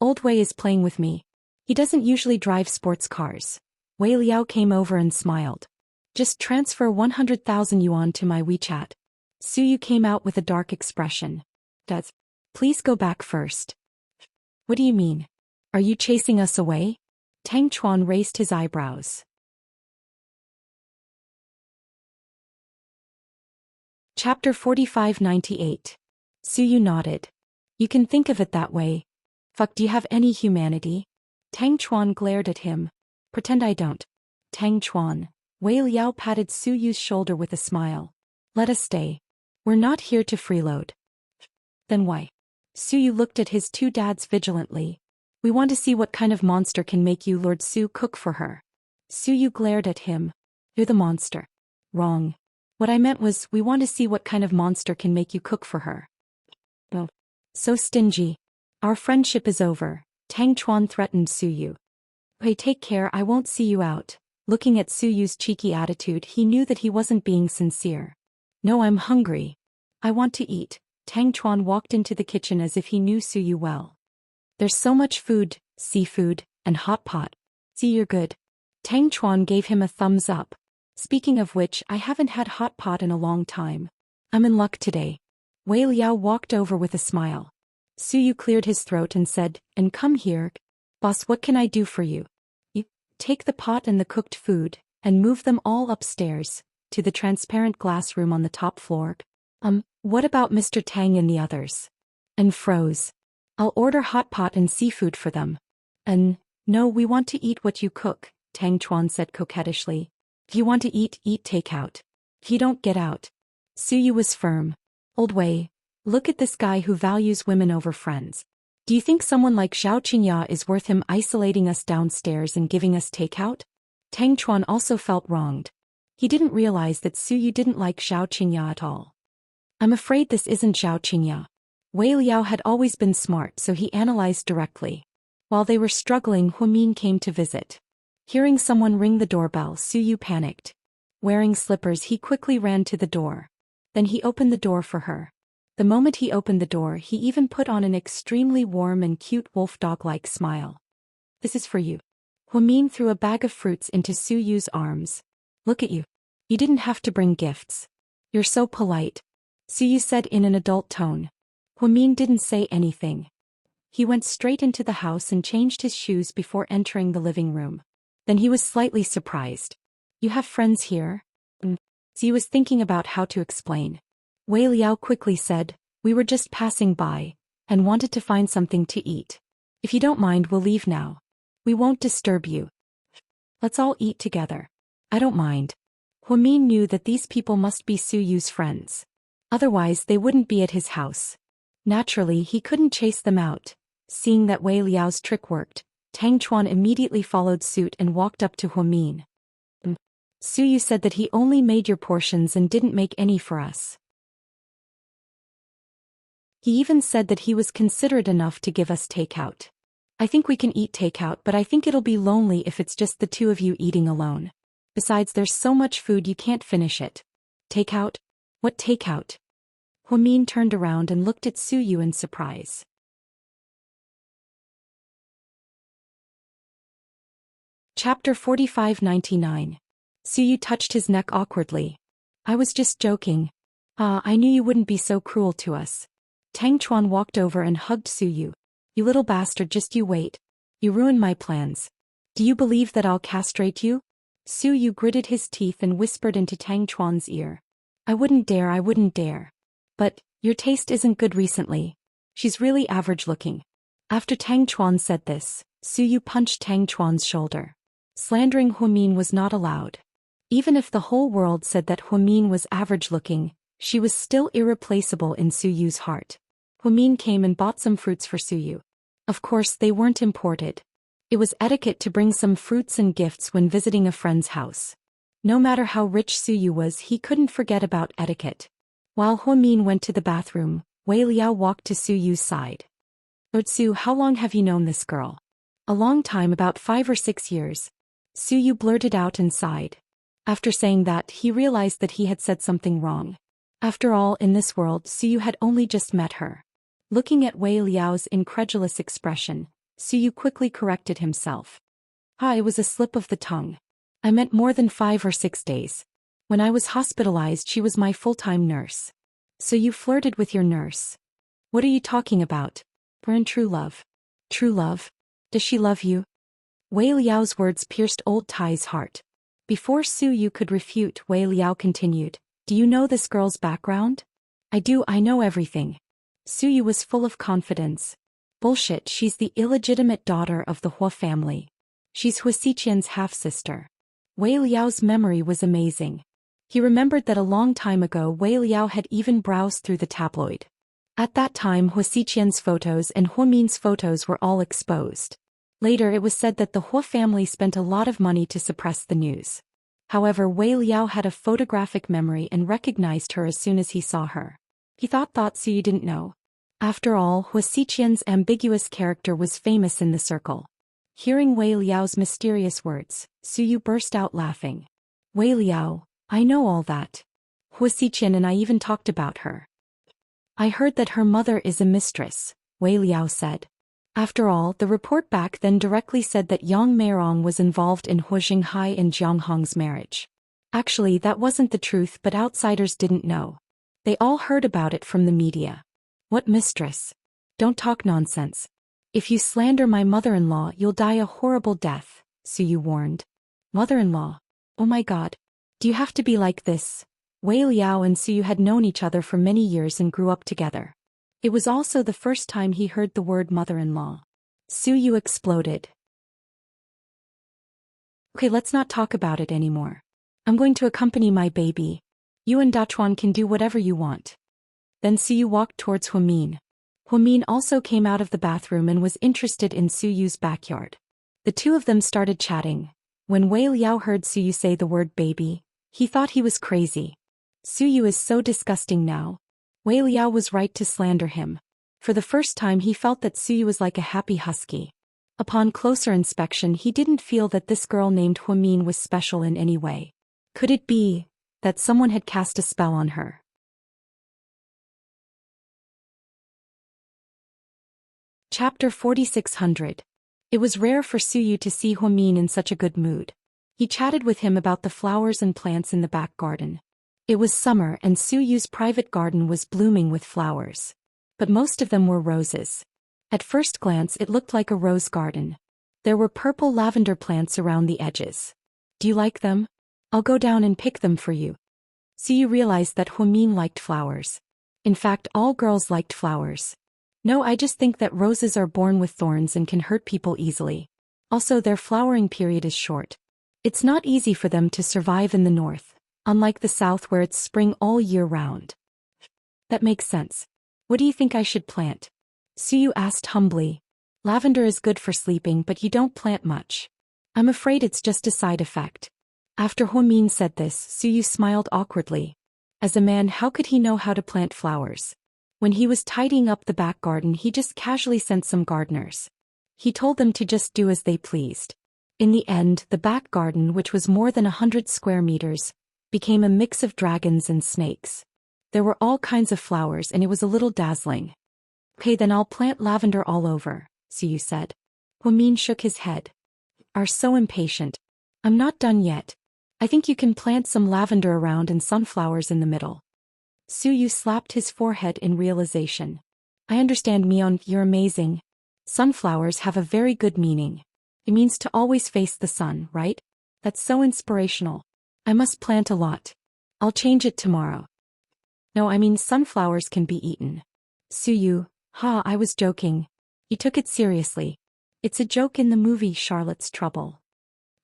"Old Wei is playing with me. He doesn't usually drive sports cars." Wei Liao came over and smiled. "Just transfer 100,000 yuan to my WeChat." Suyu came out with a dark expression. "Does? Please go back first." "What do you mean? Are you chasing us away?" Tang Chuan raised his eyebrows. Chapter 4598. Suyu nodded. "You can think of it that way. Fuck, do you have any humanity?" Tang Chuan glared at him. "Pretend I don't." "Tang Chuan." Wei Liao patted Suyu's shoulder with a smile. "Let us stay. We're not here to freeload." "Then why?" Suyu looked at his two dads vigilantly. "We want to see what kind of monster can make you Lord Su cook for her." Suyu glared at him. "You're the monster." "Wrong. What I meant was, we want to see what kind of monster can make you cook for her." "Oh. So stingy. Our friendship is over," Tang Chuan threatened Suyu. "Hey, take care, I won't see you out." Looking at Suyu's cheeky attitude, he knew that he wasn't being sincere. "No, I'm hungry. I want to eat." Tang Chuan walked into the kitchen as if he knew Suyu well. "There's so much food, seafood, and hot pot. See, you're good." Tang Chuan gave him a thumbs up. "Speaking of which, I haven't had hot pot in a long time. I'm in luck today." Wei Liao walked over with a smile. Suyu cleared his throat and said, "And come here. Boss, what can I do for you?" "You take the pot and the cooked food, and move them all upstairs, to the transparent glass room on the top floor." What about Mr. Tang and the others?" and froze. I'll order hot pot and seafood for them. No, we want to eat what you cook, Tang Chuan said coquettishly. If you want to eat takeout. If you don't, get out. Suyu was firm. Old Wei, look at this guy who values women over friends. Do you think someone like Xiao Qingya is worth him isolating us downstairs and giving us takeout? Tang Chuan also felt wronged. He didn't realize that Suyu didn't like Xiao Qingya at all. I'm afraid this isn't Xiao Qingya. Wei Liao had always been smart, so he analyzed directly. While they were struggling, Huamin came to visit. Hearing someone ring the doorbell, Suyu panicked. Wearing slippers, he quickly ran to the door. Then he opened the door for her. The moment he opened the door, he even put on an extremely warm and cute wolf dog-like smile. This is for you. Huamin threw a bag of fruits into Suyu's arms. Look at you. You didn't have to bring gifts. You're so polite, Suyu said in an adult tone. Huamin didn't say anything. He went straight into the house and changed his shoes before entering the living room. Then he was slightly surprised. You have friends here? Suyu was thinking about how to explain. Wei Liao quickly said, we were just passing by, and wanted to find something to eat. If you don't mind, we'll leave now. We won't disturb you. Let's all eat together. I don't mind. Huamin knew that these people must be Suyu's friends. Otherwise they wouldn't be at his house. Naturally, he couldn't chase them out. Seeing that Wei Liao's trick worked, Tang Chuan immediately followed suit and walked up to Huamin. Suyu said that he only made your portions and didn't make any for us. He even said that he was considerate enough to give us takeout. I think we can eat takeout, but I think it'll be lonely if it's just the two of you eating alone. Besides, there's so much food you can't finish it. Takeout? What takeout? Huamin turned around and looked at Suyu in surprise. Chapter 45-99. Suyu touched his neck awkwardly. I was just joking. I knew you wouldn't be so cruel to us. Tang Chuan walked over and hugged Suyu. You little bastard, just you wait. You ruined my plans. Do you believe that I'll castrate you? Suyu gritted his teeth and whispered into Tang Chuan's ear. I wouldn't dare. But, your taste isn't good recently. She's really average looking. After Tang Chuan said this, Suyu punched Tang Chuan's shoulder. Slandering Huamin was not allowed. Even if the whole world said that Huamin was average looking, she was still irreplaceable in Suyu's heart. Huamin came and bought some fruits for Suyu. Of course, they weren't imported. It was etiquette to bring some fruits and gifts when visiting a friend's house. No matter how rich Suyu was, he couldn't forget about etiquette. While Huamin went to the bathroom, Wei Liao walked to Suyu's side. Su, how long have you known this girl? A long time, about 5 or 6 years. Suyu blurted out and sighed. After saying that, he realized that he had said something wrong. After all, in this world, Suyu had only just met her. Looking at Wei Liao's incredulous expression, Suyu quickly corrected himself. It was a slip of the tongue. I meant more than 5 or 6 days. When I was hospitalized, she was my full-time nurse. So you flirted with your nurse? What are you talking about? We're in true love. True love? Does she love you? Wei Liao's words pierced old Tai's heart. Before Suyu could refute, Wei Liao continued, do you know this girl's background? I do, I know everything. Suyu was full of confidence. Bullshit, she's the illegitimate daughter of the Hua family. She's Hua Xiqian's half-sister. Wei Liao's memory was amazing. He remembered that a long time ago Wei Liao had even browsed through the tabloid. At that time, Hua Xiqian's photos and Huamin's photos were all exposed. Later it was said that the Hua family spent a lot of money to suppress the news. However, Wei Liao had a photographic memory and recognized her as soon as he saw her. He thought Suyu didn't know. After all, Hua Xiqian's ambiguous character was famous in the circle. Hearing Wei Liao's mysterious words, Suyu burst out laughing. Wei Liao, I know all that. Hua Xiqian and I even talked about her. I heard that her mother is a mistress, Wei Liao said. After all, the report back then directly said that Yang Meirong was involved in Hua Xinghai and Jiang Hong's marriage. Actually, that wasn't the truth, but outsiders didn't know. They all heard about it from the media. What mistress? Don't talk nonsense. If you slander my mother-in-law, you'll die a horrible death, Suyu warned. Mother-in-law? Oh my god. Do you have to be like this? Wei Liao and Suyu had known each other for many years and grew up together. It was also the first time he heard the word mother-in-law. Su Yu exploded. Okay, let's not talk about it anymore. I'm going to accompany my baby. You and Dachuan can do whatever you want. Then Su Yu walked towards Huamin. Huamin also came out of the bathroom and was interested in Su Yu's backyard. The two of them started chatting. When Wei Liao heard Su Yu say the word baby, he thought he was crazy. Su Yu is so disgusting now. Wei Liao was right to slander him. For the first time he felt that Su Yu was like a happy husky. Upon closer inspection he didn't feel that this girl named Huamin was special in any way. Could it be that someone had cast a spell on her? Chapter 4600. It was rare for Su Yu to see Huamin in such a good mood. He chatted with him about the flowers and plants in the back garden. It was summer and Su Yu's private garden was blooming with flowers. But most of them were roses. At first glance it looked like a rose garden. There were purple lavender plants around the edges. Do you like them? I'll go down and pick them for you. Su Yu realized that Huamin liked flowers. In fact, all girls liked flowers. No, I just think that roses are born with thorns and can hurt people easily. Also, their flowering period is short. It's not easy for them to survive in the north, unlike the south where it's spring all year round. That makes sense. What do you think I should plant? Su Yu asked humbly. Lavender is good for sleeping, but you don't plant much. I'm afraid it's just a side effect. After Huamin said this, Su Yu smiled awkwardly. As a man, how could he know how to plant flowers? When he was tidying up the back garden, he just casually sent some gardeners. He told them to just do as they pleased. In the end, the back garden, which was more than 100 square meters, became a mix of dragons and snakes. There were all kinds of flowers and it was a little dazzling. Okay, then I'll plant lavender all over, Su Yu said. Huamin shook his head. Are so impatient. I'm not done yet. I think you can plant some lavender around and sunflowers in the middle. Su Yu slapped his forehead in realization. I understand, Mion, you're amazing. Sunflowers have a very good meaning. It means to always face the sun, right? That's so inspirational. I must plant a lot. I'll change it tomorrow. No, I mean sunflowers can be eaten. Su Yu, I was joking. You took it seriously. It's a joke in the movie Charlotte's Trouble.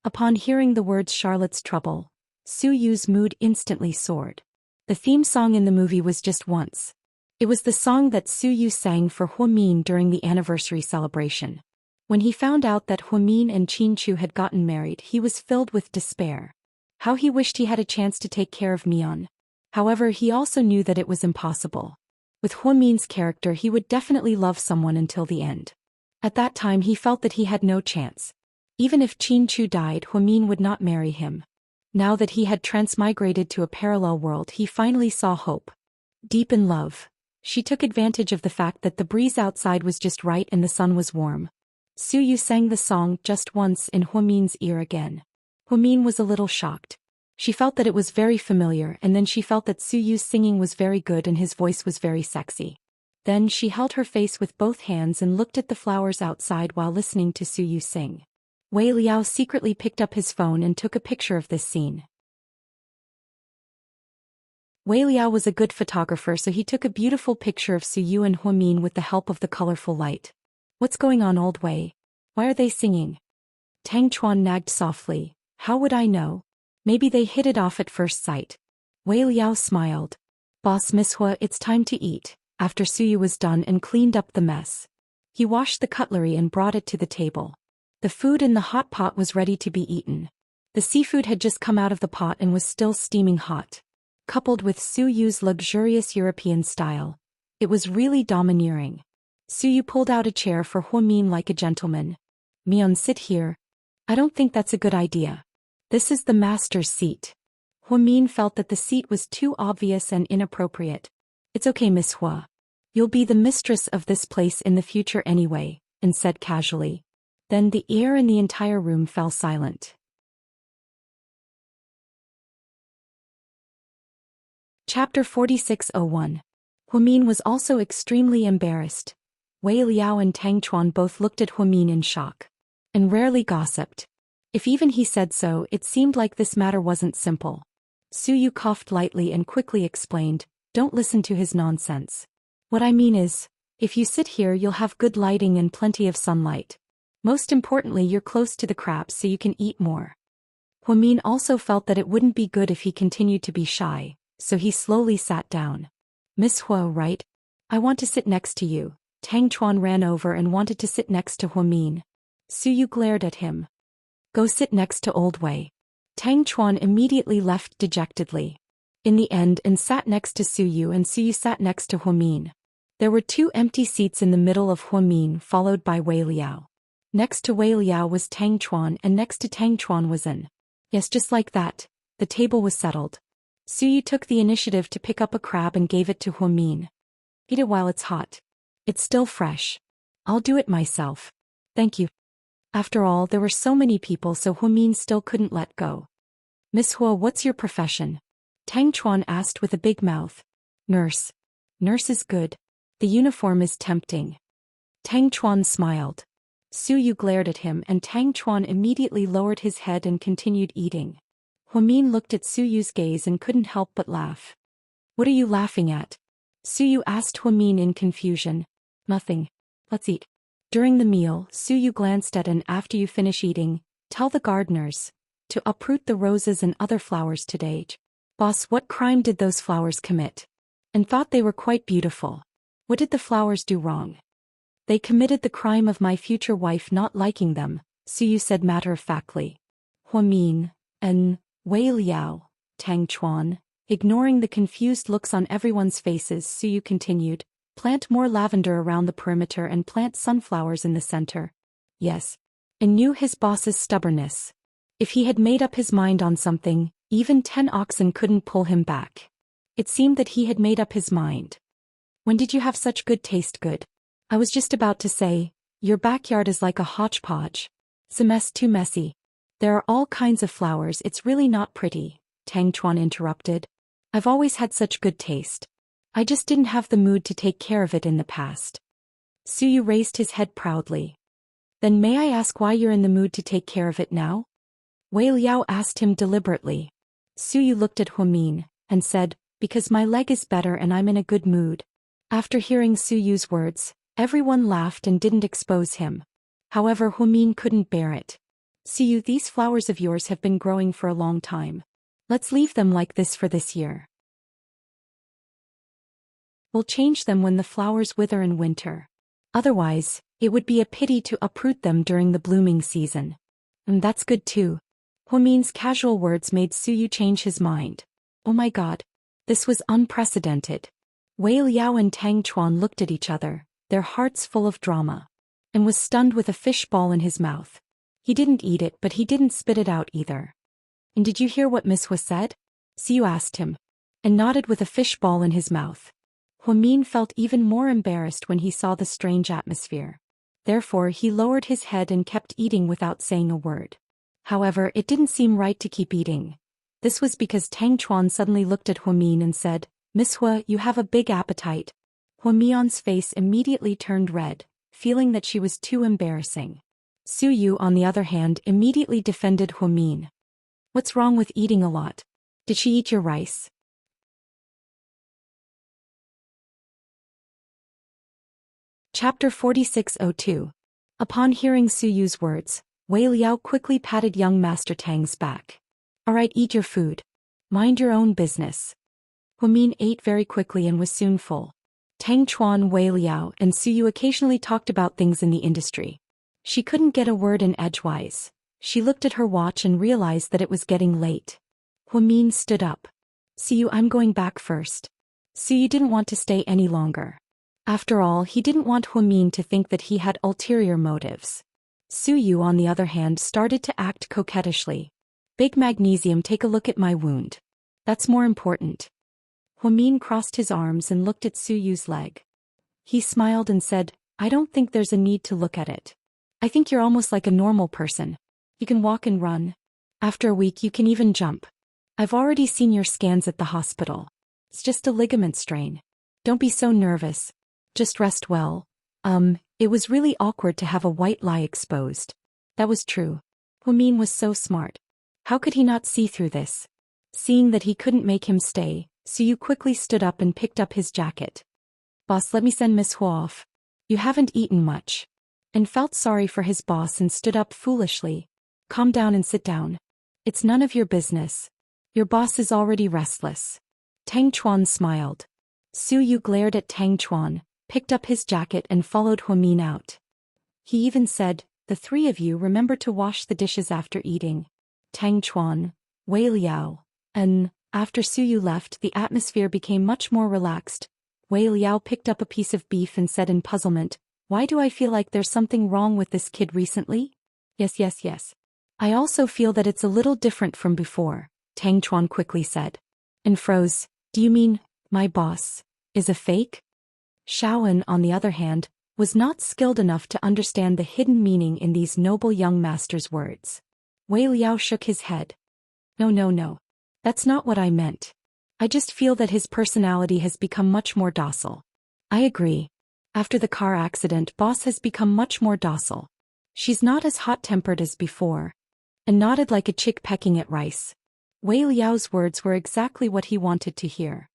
Upon hearing the words Charlotte's Trouble, Su Yu's mood instantly soared. The theme song in the movie was Just Once. It was the song that Su Yu sang for Huamin during the anniversary celebration. When he found out that Huamin and Qinchu had gotten married, he was filled with despair. How he wished he had a chance to take care of Mion. However, he also knew that it was impossible. With Huamin's character, he would definitely love someone until the end. At that time he felt that he had no chance. Even if Qinchu died, Huamin would not marry him. Now that he had transmigrated to a parallel world, he finally saw hope. Deep in love, she took advantage of the fact that the breeze outside was just right and the sun was warm. Su Yu sang the song Just Once in Huamin's ear again. Huamin was a little shocked. She felt that it was very familiar, and then she felt that Su Yu's singing was very good and his voice was very sexy. Then she held her face with both hands and looked at the flowers outside while listening to Su Yu sing. Wei Liao secretly picked up his phone and took a picture of this scene. Wei Liao was a good photographer, so he took a beautiful picture of Su Yu and Huamin with the help of the colorful light. What's going on, old Wei? Why are they singing? Tang Chuan nagged softly. How would I know? Maybe they hit it off at first sight. Wei Liao smiled. Boss Miss Hua, it's time to eat. After Su Yu was done and cleaned up the mess, he washed the cutlery and brought it to the table. The food in the hot pot was ready to be eaten. The seafood had just come out of the pot and was still steaming hot. Coupled with Su Yu's luxurious European style, it was really domineering. Su Yu pulled out a chair for Huamin like a gentleman. Mion, sit here. I don't think that's a good idea. This is the master's seat. Huamin felt that the seat was too obvious and inappropriate. It's okay, Miss Hua. You'll be the mistress of this place in the future anyway, and said casually. Then the air in the entire room fell silent. Chapter 4601. Huamin was also extremely embarrassed. Wei Liao and Tang Chuan both looked at Huamin in shock. And rarely gossiped. If even he said so, it seemed like this matter wasn't simple. Su Yu coughed lightly and quickly explained, don't listen to his nonsense. What I mean is, if you sit here you'll have good lighting and plenty of sunlight. Most importantly you're close to the crabs so you can eat more. Huamin also felt that it wouldn't be good if he continued to be shy, so he slowly sat down. Miss Hua, right? I want to sit next to you. Tang Chuan ran over and wanted to sit next to Huamin. Suyu glared at him. Go sit next to Old Wei. Tang Chuan immediately left dejectedly. In the end and sat next to Suyu, and Suyu sat next to Huamin. There were 2 empty seats in the middle of Huamin, followed by Wei Liao. Next to Wei Liao was Tang Chuan, and next to Tang Chuan was An. Yes, just like that, the table was settled. Suyu took the initiative to pick up a crab and gave it to Huamin. Eat it while it's hot. It's still fresh. I'll do it myself. Thank you. After all, there were so many people, so Huamin still couldn't let go. Miss Hua, what's your profession? Tang Chuan asked with a big mouth. Nurse. Nurse is good. The uniform is tempting. Tang Chuan smiled. Suyu glared at him, and Tang Chuan immediately lowered his head and continued eating. Huamin looked at Suyu's gaze and couldn't help but laugh. What are you laughing at? Suyu asked Huamin in confusion. Nothing. Let's eat. During the meal, Suyu glanced at An. After you finish eating, tell the gardeners to uproot the roses and other flowers today. Boss, what crime did those flowers commit? And thought they were quite beautiful. What did the flowers do wrong? They committed the crime of my future wife not liking them, Suyu said matter-of-factly. Huamin, An, Wei Liao, Tang Chuan. Ignoring the confused looks on everyone's faces, Suyu continued, plant more lavender around the perimeter and plant sunflowers in the center. Yes. And knew his boss's stubbornness. If he had made up his mind on something, even 10 oxen couldn't pull him back. It seemed that he had made up his mind. When did you have such good taste? Good. I was just about to say, your backyard is like a hodgepodge. It's a mess, too messy. There are all kinds of flowers, it's really not pretty, Tang Chuan interrupted. I've always had such good taste. I just didn't have the mood to take care of it in the past. Suyu raised his head proudly. Then may I ask why you're in the mood to take care of it now? Wei Liao asked him deliberately. Suyu looked at Huamin and said, because my leg is better and I'm in a good mood. After hearing Suyu's words, everyone laughed and didn't expose him. However, Huamin couldn't bear it. Suyu, these flowers of yours have been growing for a long time. Let's leave them like this for this year. We'll change them when the flowers wither in winter. Otherwise, it would be a pity to uproot them during the blooming season. And that's good too. Huamin's casual words made Suyu change his mind. Oh my god. This was unprecedented. Wei Liao and Tang Chuan looked at each other, their hearts full of drama. And was stunned with a fish ball in his mouth. He didn't eat it, but he didn't spit it out either. And did you hear what Miss Hua said? Suyu asked him. And nodded with a fish ball in his mouth. Huamin felt even more embarrassed when he saw the strange atmosphere. Therefore he lowered his head and kept eating without saying a word. However, it didn't seem right to keep eating. This was because Tang Chuan suddenly looked at Huamin and said, Miss Hua, you have a big appetite. Huamin's face immediately turned red, feeling that she was too embarrassing. Suyu, on the other hand, immediately defended Huamin. What's wrong with eating a lot? Did she eat your rice? Chapter 4602. Upon hearing Suyu's words, Wei Liao quickly patted young Master Tang's back. Alright, eat your food. Mind your own business. Huamin ate very quickly and was soon full. Tang Chuan, Wei Liao, and Suyu occasionally talked about things in the industry. She couldn't get a word in edgewise. She looked at her watch and realized that it was getting late. Huamin stood up. Suyu, I'm going back first. Suyu didn't want to stay any longer. After all, he didn't want Huamin to think that he had ulterior motives. Suyu, on the other hand, started to act coquettishly. Big Magnesium, take a look at my wound. That's more important. Huamin crossed his arms and looked at Suyu's leg. He smiled and said, I don't think there's a need to look at it. I think you're almost like a normal person. You can walk and run. After a week you can even jump. I've already seen your scans at the hospital. It's just a ligament strain. Don't be so nervous. Just rest well. It was really awkward to have a white lie exposed. That was true. Huamin was so smart. How could he not see through this? Seeing that he couldn't make him stay, Suyu quickly stood up and picked up his jacket. Boss, let me send Miss Hua off. You haven't eaten much. And felt sorry for his boss and stood up foolishly. Calm down and sit down. It's none of your business. Your boss is already restless. Tang Chuan smiled. Su Yu glared at Tang Chuan, picked up his jacket and followed Huamin out. He even said, the three of you remember to wash the dishes after eating. Tang Chuan, Wei Liao, and, after Su Yu left, the atmosphere became much more relaxed. Wei Liao picked up a piece of beef and said in puzzlement, why do I feel like there's something wrong with this kid recently? Yes. I also feel that it's a little different from before, Tang Chuan quickly said. And froze, do you mean, my boss, is a fake? Shaoan, on the other hand, was not skilled enough to understand the hidden meaning in these noble young master's words. Wei Liao shook his head. No. That's not what I meant. I just feel that his personality has become much more docile. I agree. After the car accident, boss has become much more docile. She's not as hot-tempered as before. And nodded like a chick pecking at rice. Wei Liao's words were exactly what he wanted to hear.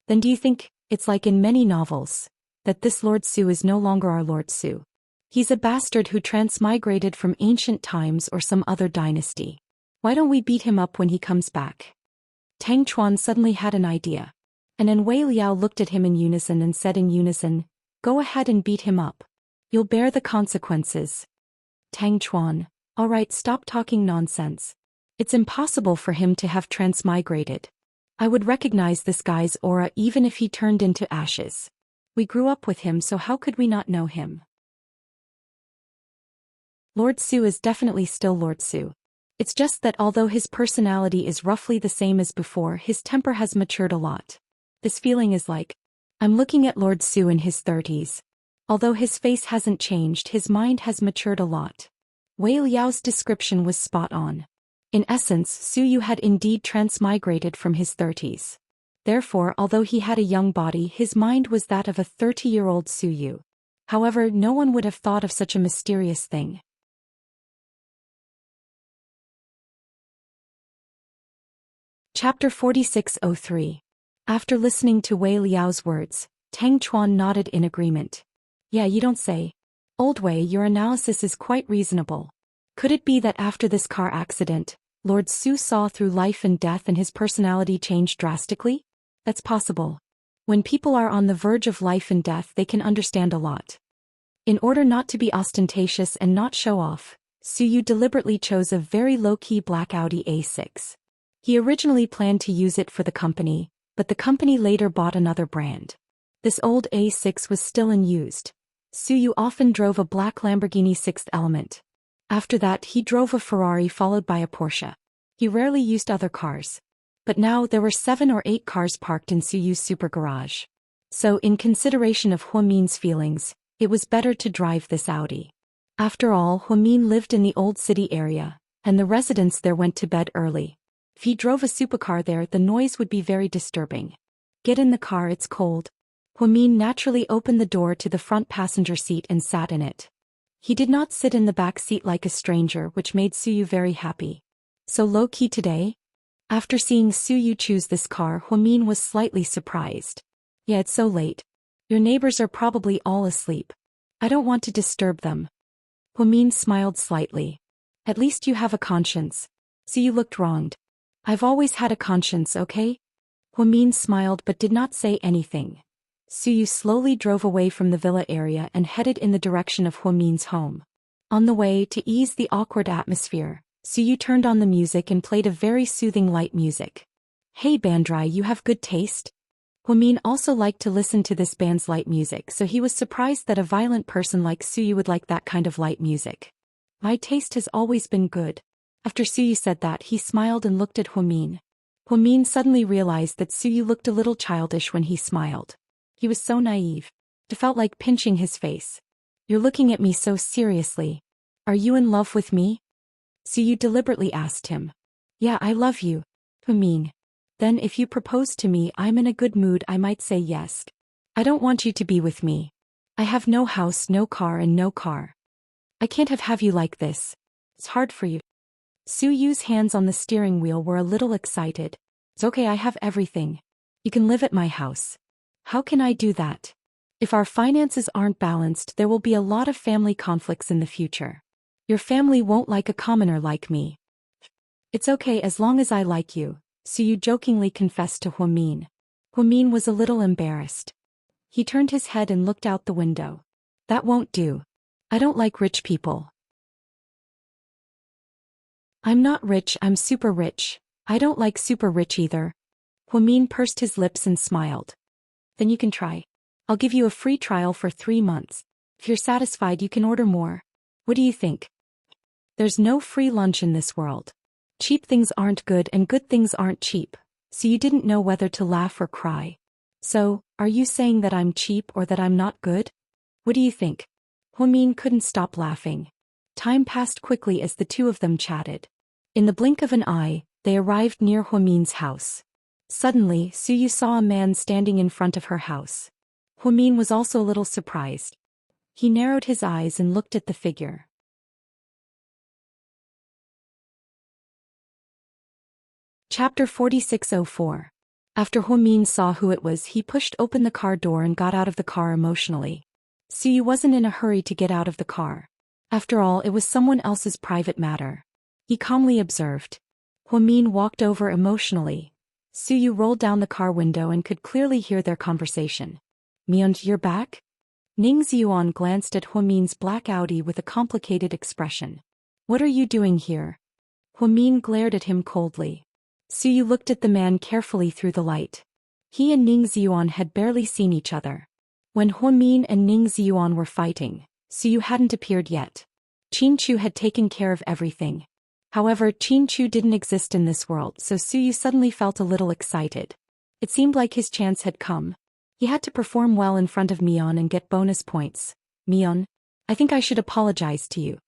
Then do you think, it's like in many novels, that this Lord Su is no longer our Lord Su? He's a bastard who transmigrated from ancient times or some other dynasty. Why don't we beat him up when he comes back? Tang Chuan suddenly had an idea. And then Wei Liao looked at him in unison and said in unison, go ahead and beat him up. You'll bear the consequences. Tang Chuan, all right, stop talking nonsense. It's impossible for him to have transmigrated. I would recognize this guy's aura even if he turned into ashes. We grew up with him, so how could we not know him? Lord Su is definitely still Lord Su. It's just that although his personality is roughly the same as before, his temper has matured a lot. This feeling is like, I'm looking at Lord Su in his 30s. Although his face hasn't changed, his mind has matured a lot. Wei Liao's description was spot on. In essence, Su Yu had indeed transmigrated from his 30s. Therefore, although he had a young body, his mind was that of a 30-year-old Su Yu. However, no one would have thought of such a mysterious thing. Chapter 4603. After listening to Wei Liao's words, Tang Chuan nodded in agreement. Yeah, you don't say. Old Wei, your analysis is quite reasonable. Could it be that after this car accident, Lord Su saw through life and death and his personality changed drastically? That's possible. When people are on the verge of life and death, they can understand a lot. In order not to be ostentatious and not show off, Su Yu deliberately chose a very low-key black Audi A6. He originally planned to use it for the company, but the company later bought another brand. This old A6 was still unused. Su Yu often drove a black Lamborghini Sixth Element. After that, he drove a Ferrari followed by a Porsche. He rarely used other cars. But now there were 7 or 8 cars parked in Su Yu's super garage. So, in consideration of Huamin's feelings, it was better to drive this Audi. After all, Huamin lived in the old city area, and the residents there went to bed early. If he drove a supercar there, the noise would be very disturbing. Get in the car, it's cold. Huamin naturally opened the door to the front passenger seat and sat in it. He did not sit in the back seat like a stranger, which made Su Yu very happy. So low-key today? After seeing Su Yu choose this car, Huamin was slightly surprised. Yeah, it's so late. Your neighbors are probably all asleep. I don't want to disturb them. Huamin smiled slightly. At least you have a conscience. Su Yu looked wronged. I've always had a conscience, okay? Huamin smiled but did not say anything. Su Yu slowly drove away from the villa area and headed in the direction of Huamin's home. On the way, to ease the awkward atmosphere, Su Yu turned on the music and played a very soothing light music. Hey Bandrai, you have good taste? Huamin also liked to listen to this band's light music, so he was surprised that a violent person like Su Yu would like that kind of light music. My taste has always been good. After Su Yu said that, he smiled and looked at Huamin. Huamin suddenly realized that Su Yu looked a little childish when he smiled. He was so naive. It felt like pinching his face. You're looking at me so seriously. Are you in love with me? Su Yu deliberately asked him. Yeah, I love you, Huamin. Then if you propose to me, I'm in a good mood, I might say yes. I don't want you to be with me. I have no house, no car and no car. I can't have you like this. It's hard for you. Su Yu's hands on the steering wheel were a little excited. It's okay, I have everything. You can live at my house. How can I do that? If our finances aren't balanced, there will be a lot of family conflicts in the future. Your family won't like a commoner like me. It's okay as long as I like you, Suyu jokingly confessed to Huamin. Huamin was a little embarrassed. He turned his head and looked out the window. That won't do. I don't like rich people. I'm not rich, I'm super rich. I don't like super rich either. Huamin pursed his lips and smiled. Then you can try. I'll give you a free trial for 3 months. If you're satisfied, you can order more. What do you think? There's no free lunch in this world. Cheap things aren't good and good things aren't cheap, so you didn't know whether to laugh or cry. So, are you saying that I'm cheap or that I'm not good? What do you think? Huamin couldn't stop laughing. Time passed quickly as the two of them chatted. In the blink of an eye, they arrived near Huamin's house. Suddenly, Suyu saw a man standing in front of her house. Huamin was also a little surprised. He narrowed his eyes and looked at the figure. Chapter 4604. After Huamin saw who it was, he pushed open the car door and got out of the car emotionally. Suyu wasn't in a hurry to get out of the car. After all, it was someone else's private matter. He calmly observed. Huamin walked over emotionally. Suyu rolled down the car window and could clearly hear their conversation. Mion, you're back? Ning Ziyuan glanced at Huamin's black Audi with a complicated expression. What are you doing here? Huamin glared at him coldly. Suyu looked at the man carefully through the light. He and Ning Ziyuan had barely seen each other. When Huamin and Ning Ziyuan were fighting, Suyu hadn't appeared yet. Qinchu had taken care of everything. However, Qinchu didn't exist in this world, so Suyu suddenly felt a little excited. It seemed like his chance had come. He had to perform well in front of Mion and get bonus points. Mion, I think I should apologize to you.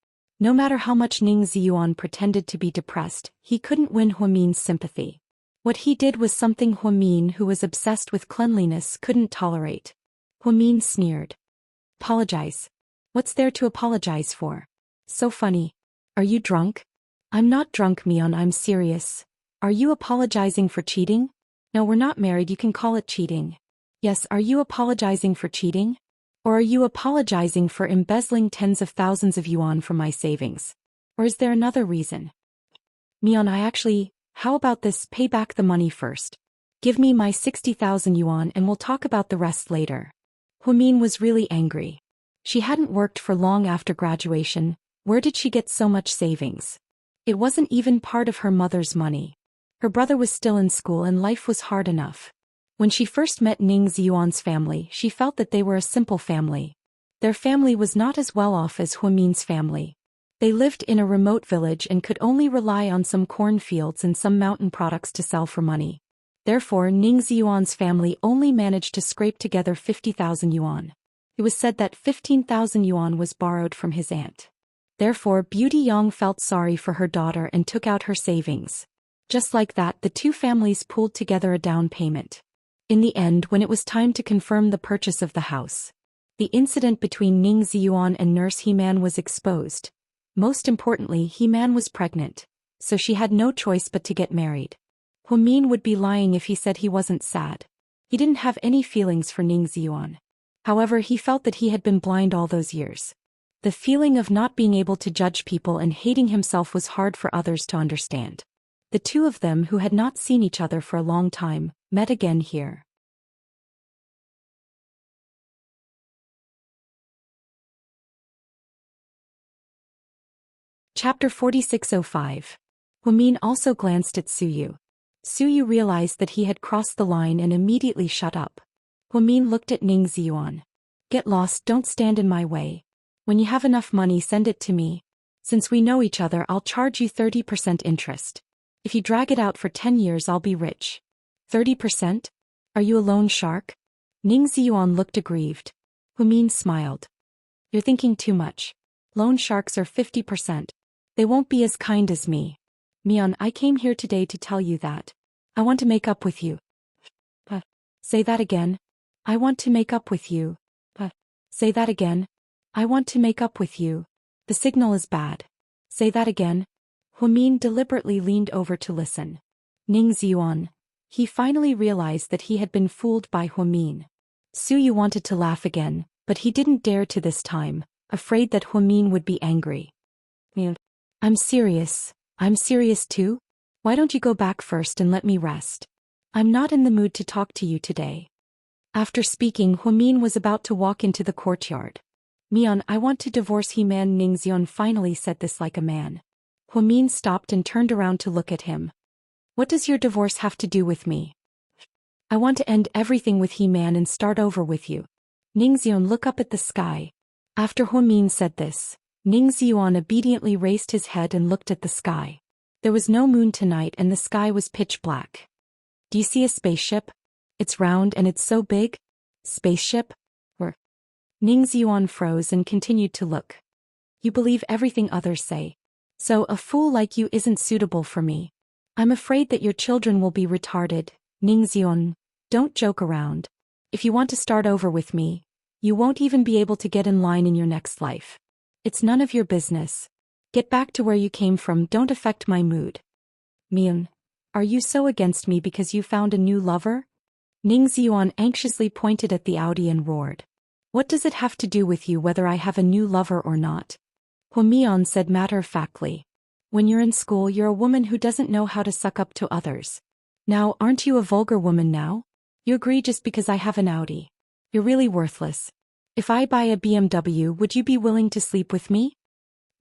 No matter how much Ning Ziyuan pretended to be depressed, he couldn't win Huamin's sympathy. What he did was something Huamin, who was obsessed with cleanliness, couldn't tolerate. Huamin sneered. Apologize? What's there to apologize for? So funny. Are you drunk? I'm not drunk, Mion, I'm serious. Are you apologizing for cheating? No, we're not married, you can call it cheating. Yes, are you apologizing for cheating? Or are you apologizing for embezzling tens of thousands of yuan from my savings? Or is there another reason? Mion, how about this, pay back the money first. Give me my 60,000 yuan and we'll talk about the rest later. Huamin was really angry. She hadn't worked for long after graduation. Where did she get so much savings? It wasn't even part of her mother's money. Her brother was still in school and life was hard enough. When she first met Ning Ziyuan's family, she felt that they were a simple family. Their family was not as well off as Huamin's family. They lived in a remote village and could only rely on some cornfields and some mountain products to sell for money. Therefore, Ning Ziyuan's family only managed to scrape together 50,000 yuan. It was said that 15,000 yuan was borrowed from his aunt. Therefore, Beauty Yang felt sorry for her daughter and took out her savings. Just like that, the two families pooled together a down payment. In the end, when it was time to confirm the purchase of the house, the incident between Ning Ziyuan and Nurse He-Man was exposed. Most importantly, He-Man was pregnant, so she had no choice but to get married. Huamin would be lying if he said he wasn't sad. He didn't have any feelings for Ning Ziyuan. However, he felt that he had been blind all those years. The feeling of not being able to judge people and hating himself was hard for others to understand. The two of them, who had not seen each other for a long time, met again here. Chapter 4605. Huamin also glanced at Suyu. Suyu realized that he had crossed the line and immediately shut up. Huamin looked at Ning Ziyuan. Get lost, don't stand in my way. When you have enough money, send it to me. Since we know each other, I'll charge you 30% interest. If you drag it out for 10 years, I'll be rich. 30%? Are you a loan shark? Ning Ziyuan looked aggrieved. Huamin smiled. You're thinking too much. Loan sharks are 50%. They won't be as kind as me. Mion, I came here today to tell you that. I want to make up with you. Say that again. I want to make up with you. Say that again. I want to make up with you. The signal is bad. Say that again. Huamin deliberately leaned over to listen. Ning Ziyuan. He finally realized that he had been fooled by Huamin. Suyu wanted to laugh again, but he didn't dare to this time, afraid that Huamin would be angry. I'm serious. I'm serious too? Why don't you go back first and let me rest? I'm not in the mood to talk to you today. After speaking, Huamin was about to walk into the courtyard. Mian, I want to divorce He-man. Ningxion finally said this like a man. Huamin stopped and turned around to look at him. What does your divorce have to do with me? I want to end everything with He-man and start over with you. Ningxion, look up at the sky. After Huamin said this, Ningxion obediently raised his head and looked at the sky. There was no moon tonight and the sky was pitch black. Do you see a spaceship? It's round and it's so big. Spaceship? Or? Ningxion froze and continued to look. You believe everything others say. So a fool like you isn't suitable for me. I'm afraid that your children will be retarded. Ningxion, don't joke around. If you want to start over with me, you won't even be able to get in line in your next life. It's none of your business. Get back to where you came from. Don't affect my mood. Mian, are you so against me because you found a new lover? Ningxion anxiously pointed at the Audi and roared. What does it have to do with you whether I have a new lover or not? Huamian said matter-of-factly. When you're in school, you're a woman who doesn't know how to suck up to others. Now, aren't you a vulgar woman now? You agree just because I have an Audi. You're really worthless. If I buy a BMW, would you be willing to sleep with me?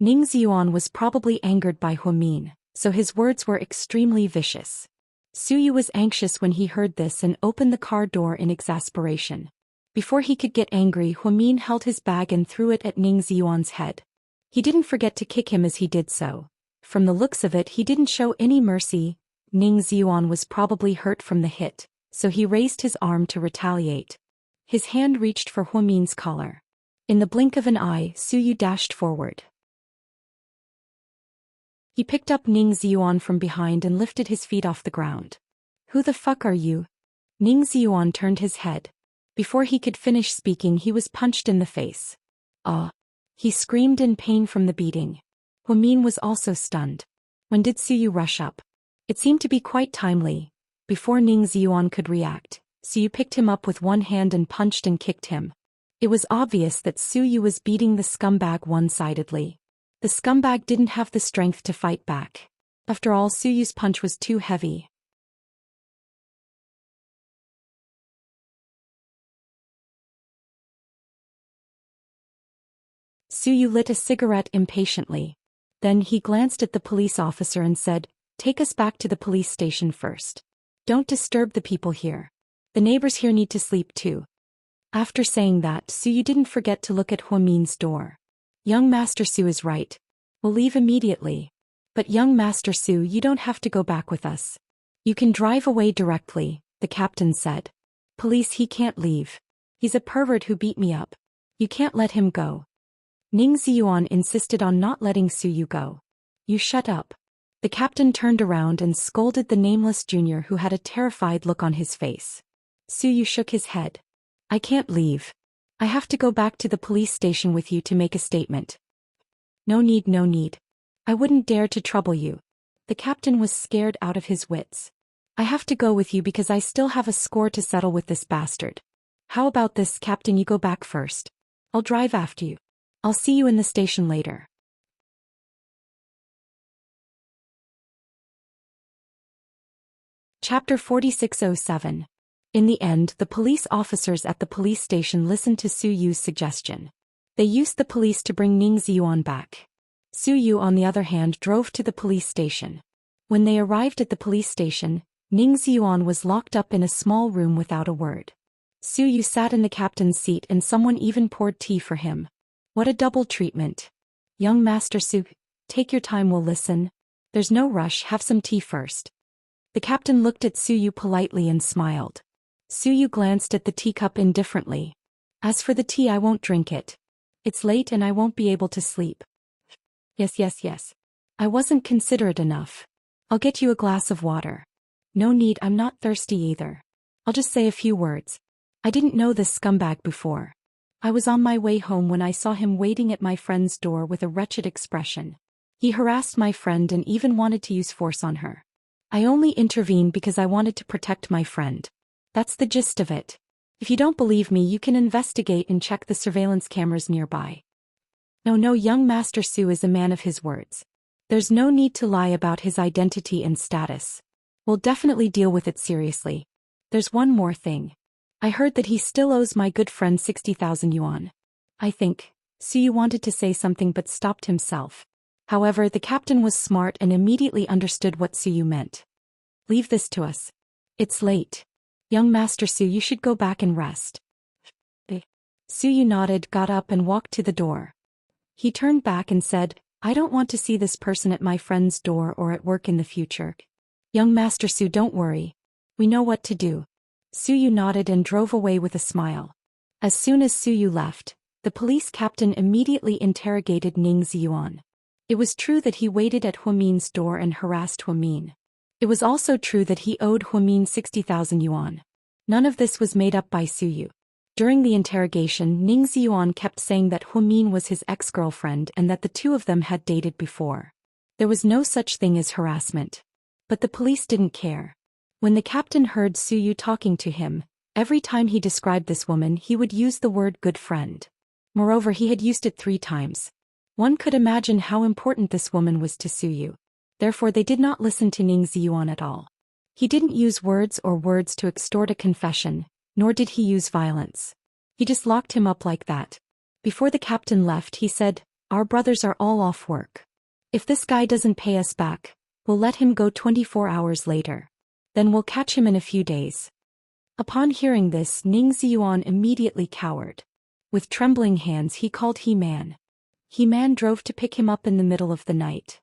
Ningxion was probably angered by Huamin, so his words were extremely vicious. Suyu was anxious when he heard this and opened the car door in exasperation. Before he could get angry, Huamin held his bag and threw it at Ningxion's head. He didn't forget to kick him as he did so. From the looks of it, he didn't show any mercy. Ningxion was probably hurt from the hit, so he raised his arm to retaliate. His hand reached for Huamin's collar. In the blink of an eye, Suyu dashed forward. He picked up Ningxion from behind and lifted his feet off the ground. Who the fuck are you? Ningxion turned his head. Before he could finish speaking, he was punched in the face. Ah! He screamed in pain from the beating. Huamin was also stunned. When did Suyu rush up? It seemed to be quite timely. Before Ningxion could react, Suyu picked him up with one hand and punched and kicked him. It was obvious that Suyu was beating the scumbag one-sidedly. The scumbag didn't have the strength to fight back. After all, Suyu's punch was too heavy. Suyu lit a cigarette impatiently. Then he glanced at the police officer and said, "Take us back to the police station first. Don't disturb the people here. The neighbors here need to sleep too." After saying that, Suyu didn't forget to look at Huamin's door. Young Master Su is right. We'll leave immediately. But young Master Su, you don't have to go back with us. You can drive away directly, the captain said. Police, he can't leave. He's a pervert who beat me up. You can't let him go. Ningxion insisted on not letting Suyu go. You shut up. The captain turned around and scolded the nameless junior who had a terrified look on his face. Suyu shook his head. I can't leave. I have to go back to the police station with you to make a statement. No need, no need. I wouldn't dare to trouble you. The captain was scared out of his wits. I have to go with you because I still have a score to settle with this bastard. How about this, Captain, you go back first. I'll drive after you. I'll see you in the station later. Chapter 4607. In the end, the police officers at the police station listened to Suyu's suggestion. They used the police to bring Ningxion back. Suyu, on the other hand, drove to the police station. When they arrived at the police station, Ningxion was locked up in a small room without a word. Suyu sat in the captain's seat and someone even poured tea for him. What a double treatment. Young Master Su, take your time, we'll listen. There's no rush, have some tea first. The captain looked at Suyu politely and smiled. Suyu glanced at the teacup indifferently. As for the tea, I won't drink it. It's late and I won't be able to sleep. Yes. I wasn't considerate enough. I'll get you a glass of water. No need, I'm not thirsty either. I'll just say a few words. I didn't know this scumbag before. I was on my way home when I saw him waiting at my friend's door with a wretched expression. He harassed my friend and even wanted to use force on her. I only intervened because I wanted to protect my friend. That's the gist of it. If you don't believe me, you can investigate and check the surveillance cameras nearby. No, young Master Su is a man of his words. There's no need to lie about his identity and status. We'll definitely deal with it seriously. There's one more thing. I heard that he still owes my good friend 60,000 yuan. I think. Su wanted to say something but stopped himself. However, the captain was smart and immediately understood what Su meant. Leave this to us. It's late. Young Master Su, you should go back and rest. Su nodded, got up and walked to the door. He turned back and said, I don't want to see this person at my friend's door or at work in the future. Young Master Su, don't worry. We know what to do. Su nodded and drove away with a smile. As soon as Su left, the police captain immediately interrogated Ning Ziyuan. It was true that he waited at Huamin's door and harassed Huamin. It was also true that he owed Huamin 60,000 yuan. None of this was made up by Su. During the interrogation, Ning Ziyuan kept saying that Huamin was his ex-girlfriend and that the two of them had dated before. There was no such thing as harassment. But the police didn't care. When the captain heard Su talking to him, every time he described this woman he would use the word good friend. Moreover, he had used it 3 times. One could imagine how important this woman was to Su. Therefore they did not listen to Ning Ziyuan at all. He didn't use words to extort a confession, nor did he use violence. He just locked him up like that. Before the captain left, he said, Our brothers are all off work. If this guy doesn't pay us back, we'll let him go 24 hours later. Then we'll catch him in a few days. Upon hearing this, Ning Ziyuan immediately cowered. With trembling hands he called He-Man. He-Man drove to pick him up in the middle of the night.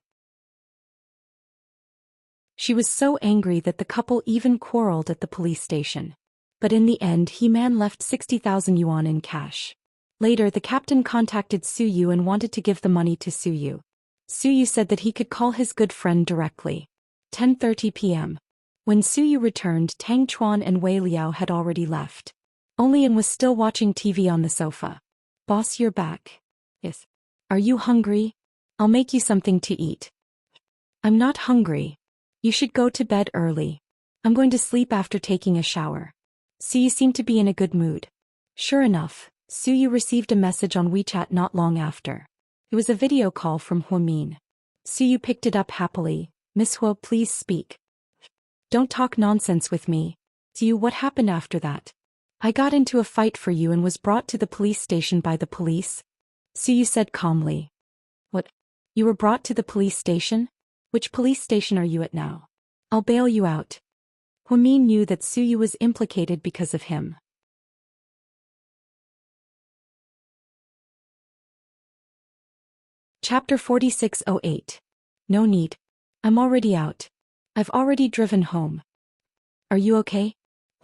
She was so angry that the couple even quarreled at the police station. But in the end, He-Man left 60,000 yuan in cash. Later, the captain contacted Su and wanted to give the money to Su. Su said that he could call his good friend directly. 10:30 p.m. When Su returned, Tang Chuan and Wei Liao had already left. Only An was still watching TV on the sofa. Boss, you're back. Yes. Are you hungry? I'll make you something to eat. I'm not hungry. You should go to bed early. I'm going to sleep after taking a shower. Su seemed to be in a good mood. Sure enough, Su received a message on WeChat not long after. It was a video call from Huamin. Su picked it up happily. Miss Hua, please speak. Don't talk nonsense with me. Su, what happened after that? I got into a fight for you and was brought to the police station by the police. Su said calmly. What? You were brought to the police station? Which police station are you at now? I'll bail you out. Huamin knew that Su was implicated because of him. Chapter 4608. No need. I'm already out. I've already driven home. Are you okay?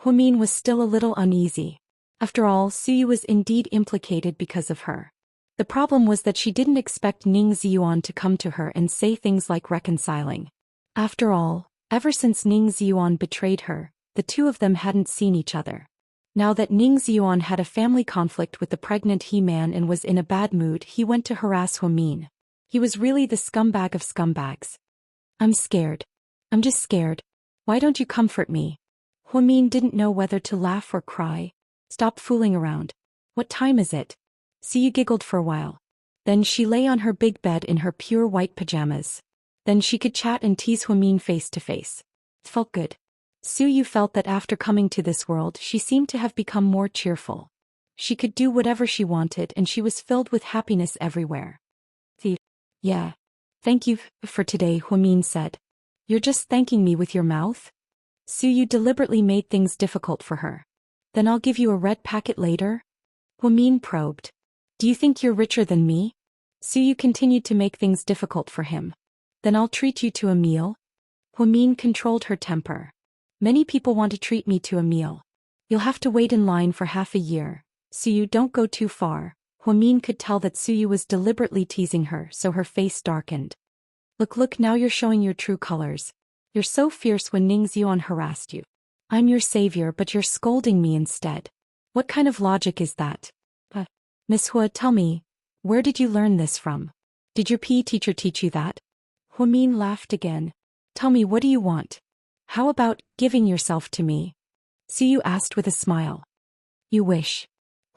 Huamin was still a little uneasy. After all, Su was indeed implicated because of her. The problem was that she didn't expect Ning Ziyuan to come to her and say things like reconciling. After all, ever since Ning Ziyuan betrayed her, the two of them hadn't seen each other. Now that Ning Ziyuan had a family conflict with the pregnant He-Man and was in a bad mood, he went to harass Huamin. He was really the scumbag of scumbags. I'm scared. I'm just scared. Why don't you comfort me? Huamin didn't know whether to laugh or cry. Stop fooling around. What time is it? Su giggled for a while. Then she lay on her big bed in her pure white pajamas. Then she could chat and tease Huamin face to face. It felt good. Su felt that after coming to this world she seemed to have become more cheerful. She could do whatever she wanted and she was filled with happiness everywhere. Yeah. Thank you for today, Huamin said. You're just thanking me with your mouth? Su deliberately made things difficult for her. Then I'll give you a red packet later? Huamin probed. Do you think you're richer than me? Su continued to make things difficult for him. Then I'll treat you to a meal? Huamin controlled her temper. Many people want to treat me to a meal. You'll have to wait in line for half a year. Su, don't go too far. Huamin could tell that Su was deliberately teasing her, so her face darkened. Look, now you're showing your true colors. You're so fierce when Ning Ziyuan harassed you. I'm your savior, but you're scolding me instead. What kind of logic is that? Miss Hua, tell me, where did you learn this from? Did your PE teacher teach you that? Huamin laughed again. Tell me, what do you want? How about giving yourself to me? Su asked with a smile. You wish.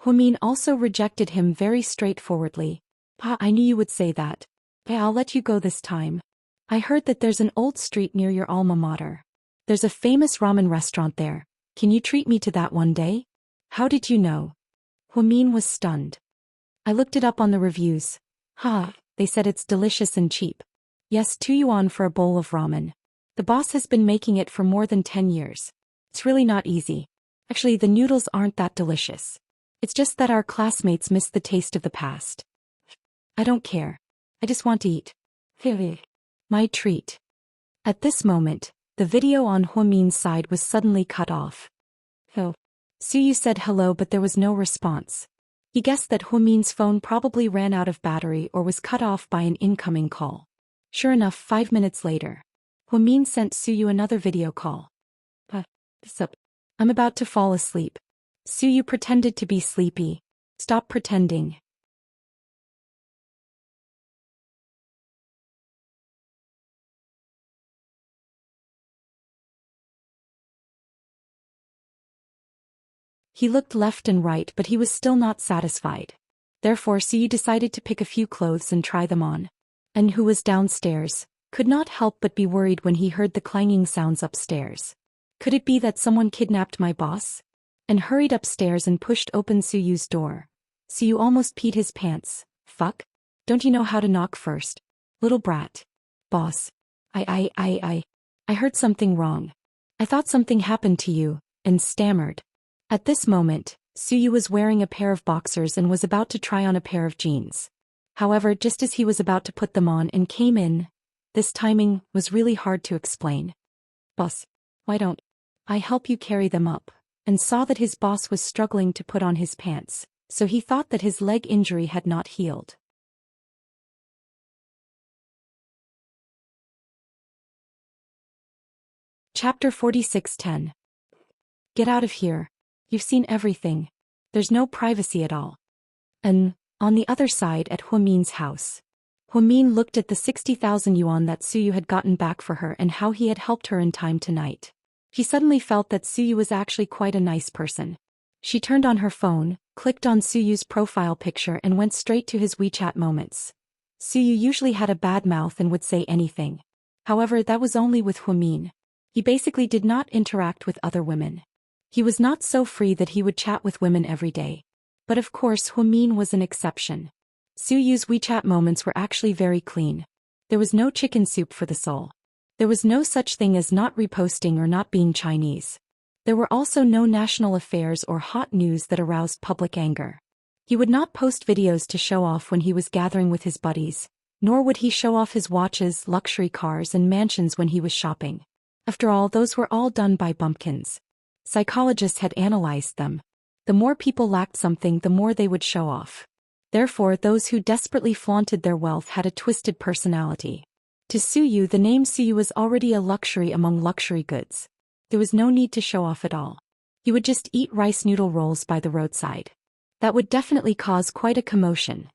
Huimin also rejected him very straightforwardly. I knew you would say that. I'll let you go this time. I heard that there's an old street near your alma mater. There's a famous ramen restaurant there. Can you treat me to that one day? How did you know? Huimin was stunned. I looked it up on the reviews. They said it's delicious and cheap. Yes, 2 yuan for a bowl of ramen. The boss has been making it for more than 10 years. It's really not easy. Actually, the noodles aren't that delicious. It's just that our classmates miss the taste of the past. I don't care. I just want to eat. My treat. At this moment, the video on Huimin's side was suddenly cut off. Suyu said hello, but there was no response. He guessed that Huimin's phone probably ran out of battery or was cut off by an incoming call. Sure enough, 5 minutes later, Huimin sent Suyu another video call. Sup? I'm about to fall asleep. Suyu pretended to be sleepy. Stop pretending. He looked left and right, but he was still not satisfied. Therefore Suyu decided to pick a few clothes and try them on. And who was downstairs, could not help but be worried when he heard the clanging sounds upstairs. Could it be that someone kidnapped my boss? And hurried upstairs and pushed open Suyu's door. Suyu almost peed his pants. Fuck? Don't you know how to knock first? Little brat. Boss. I heard something wrong. I thought something happened to you, and stammered. At this moment, Suyu was wearing a pair of boxers and was about to try on a pair of jeans. However, just as he was about to put them on and came in, this timing was really hard to explain. Boss, why don't I help you carry them up? And saw that his boss was struggling to put on his pants, so he thought that his leg injury had not healed. Chapter 46:10. Get out of here. You've seen everything. There's no privacy at all. And, on the other side at Huimin's house. Huimin looked at the 60,000 yuan that Suyu had gotten back for her and how he had helped her in time tonight. He suddenly felt that Suyu was actually quite a nice person. She turned on her phone, clicked on Suyu's profile picture and went straight to his WeChat moments. Suyu usually had a bad mouth and would say anything. However, that was only with Huimin. He basically did not interact with other women. He was not so free that he would chat with women every day. But of course Huimin was an exception. Suyu's WeChat moments were actually very clean. There was no chicken soup for the soul. There was no such thing as not reposting or not being Chinese. There were also no national affairs or hot news that aroused public anger. He would not post videos to show off when he was gathering with his buddies, nor would he show off his watches, luxury cars and mansions when he was shopping. After all, those were all done by bumpkins. Psychologists had analyzed them. The more people lacked something, the more they would show off. Therefore, those who desperately flaunted their wealth had a twisted personality. To Suyu, the name Suyu was already a luxury among luxury goods. There was no need to show off at all. He would just eat rice noodle rolls by the roadside. That would definitely cause quite a commotion.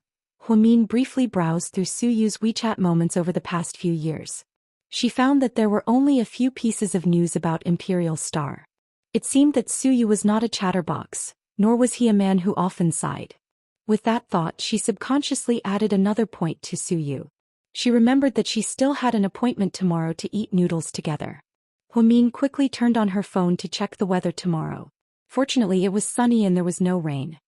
Huimin briefly browsed through Suyu's WeChat moments over the past few years. She found that there were only a few pieces of news about Imperial Star. It seemed that Suyu was not a chatterbox, nor was he a man who often sighed. With that thought, she subconsciously added another point to Suyu. She remembered that she still had an appointment tomorrow to eat noodles together. Huimin quickly turned on her phone to check the weather tomorrow. Fortunately, it was sunny and there was no rain.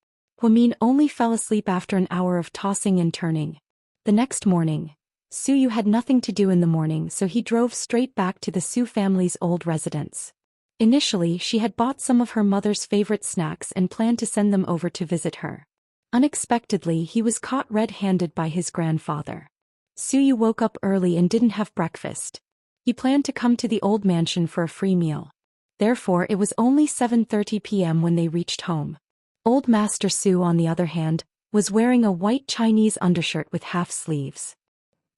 Huimin only fell asleep after an hour of tossing and turning. The next morning, Suyu had nothing to do in the morning, so he drove straight back to the Su family's old residence. Initially, she had bought some of her mother's favorite snacks and planned to send them over to visit her. Unexpectedly, he was caught red-handed by his grandfather. Suyu woke up early and didn't have breakfast. He planned to come to the old mansion for a free meal. Therefore, it was only 7:30 p.m. when they reached home. Old Master Su, on the other hand, was wearing a white Chinese undershirt with half sleeves.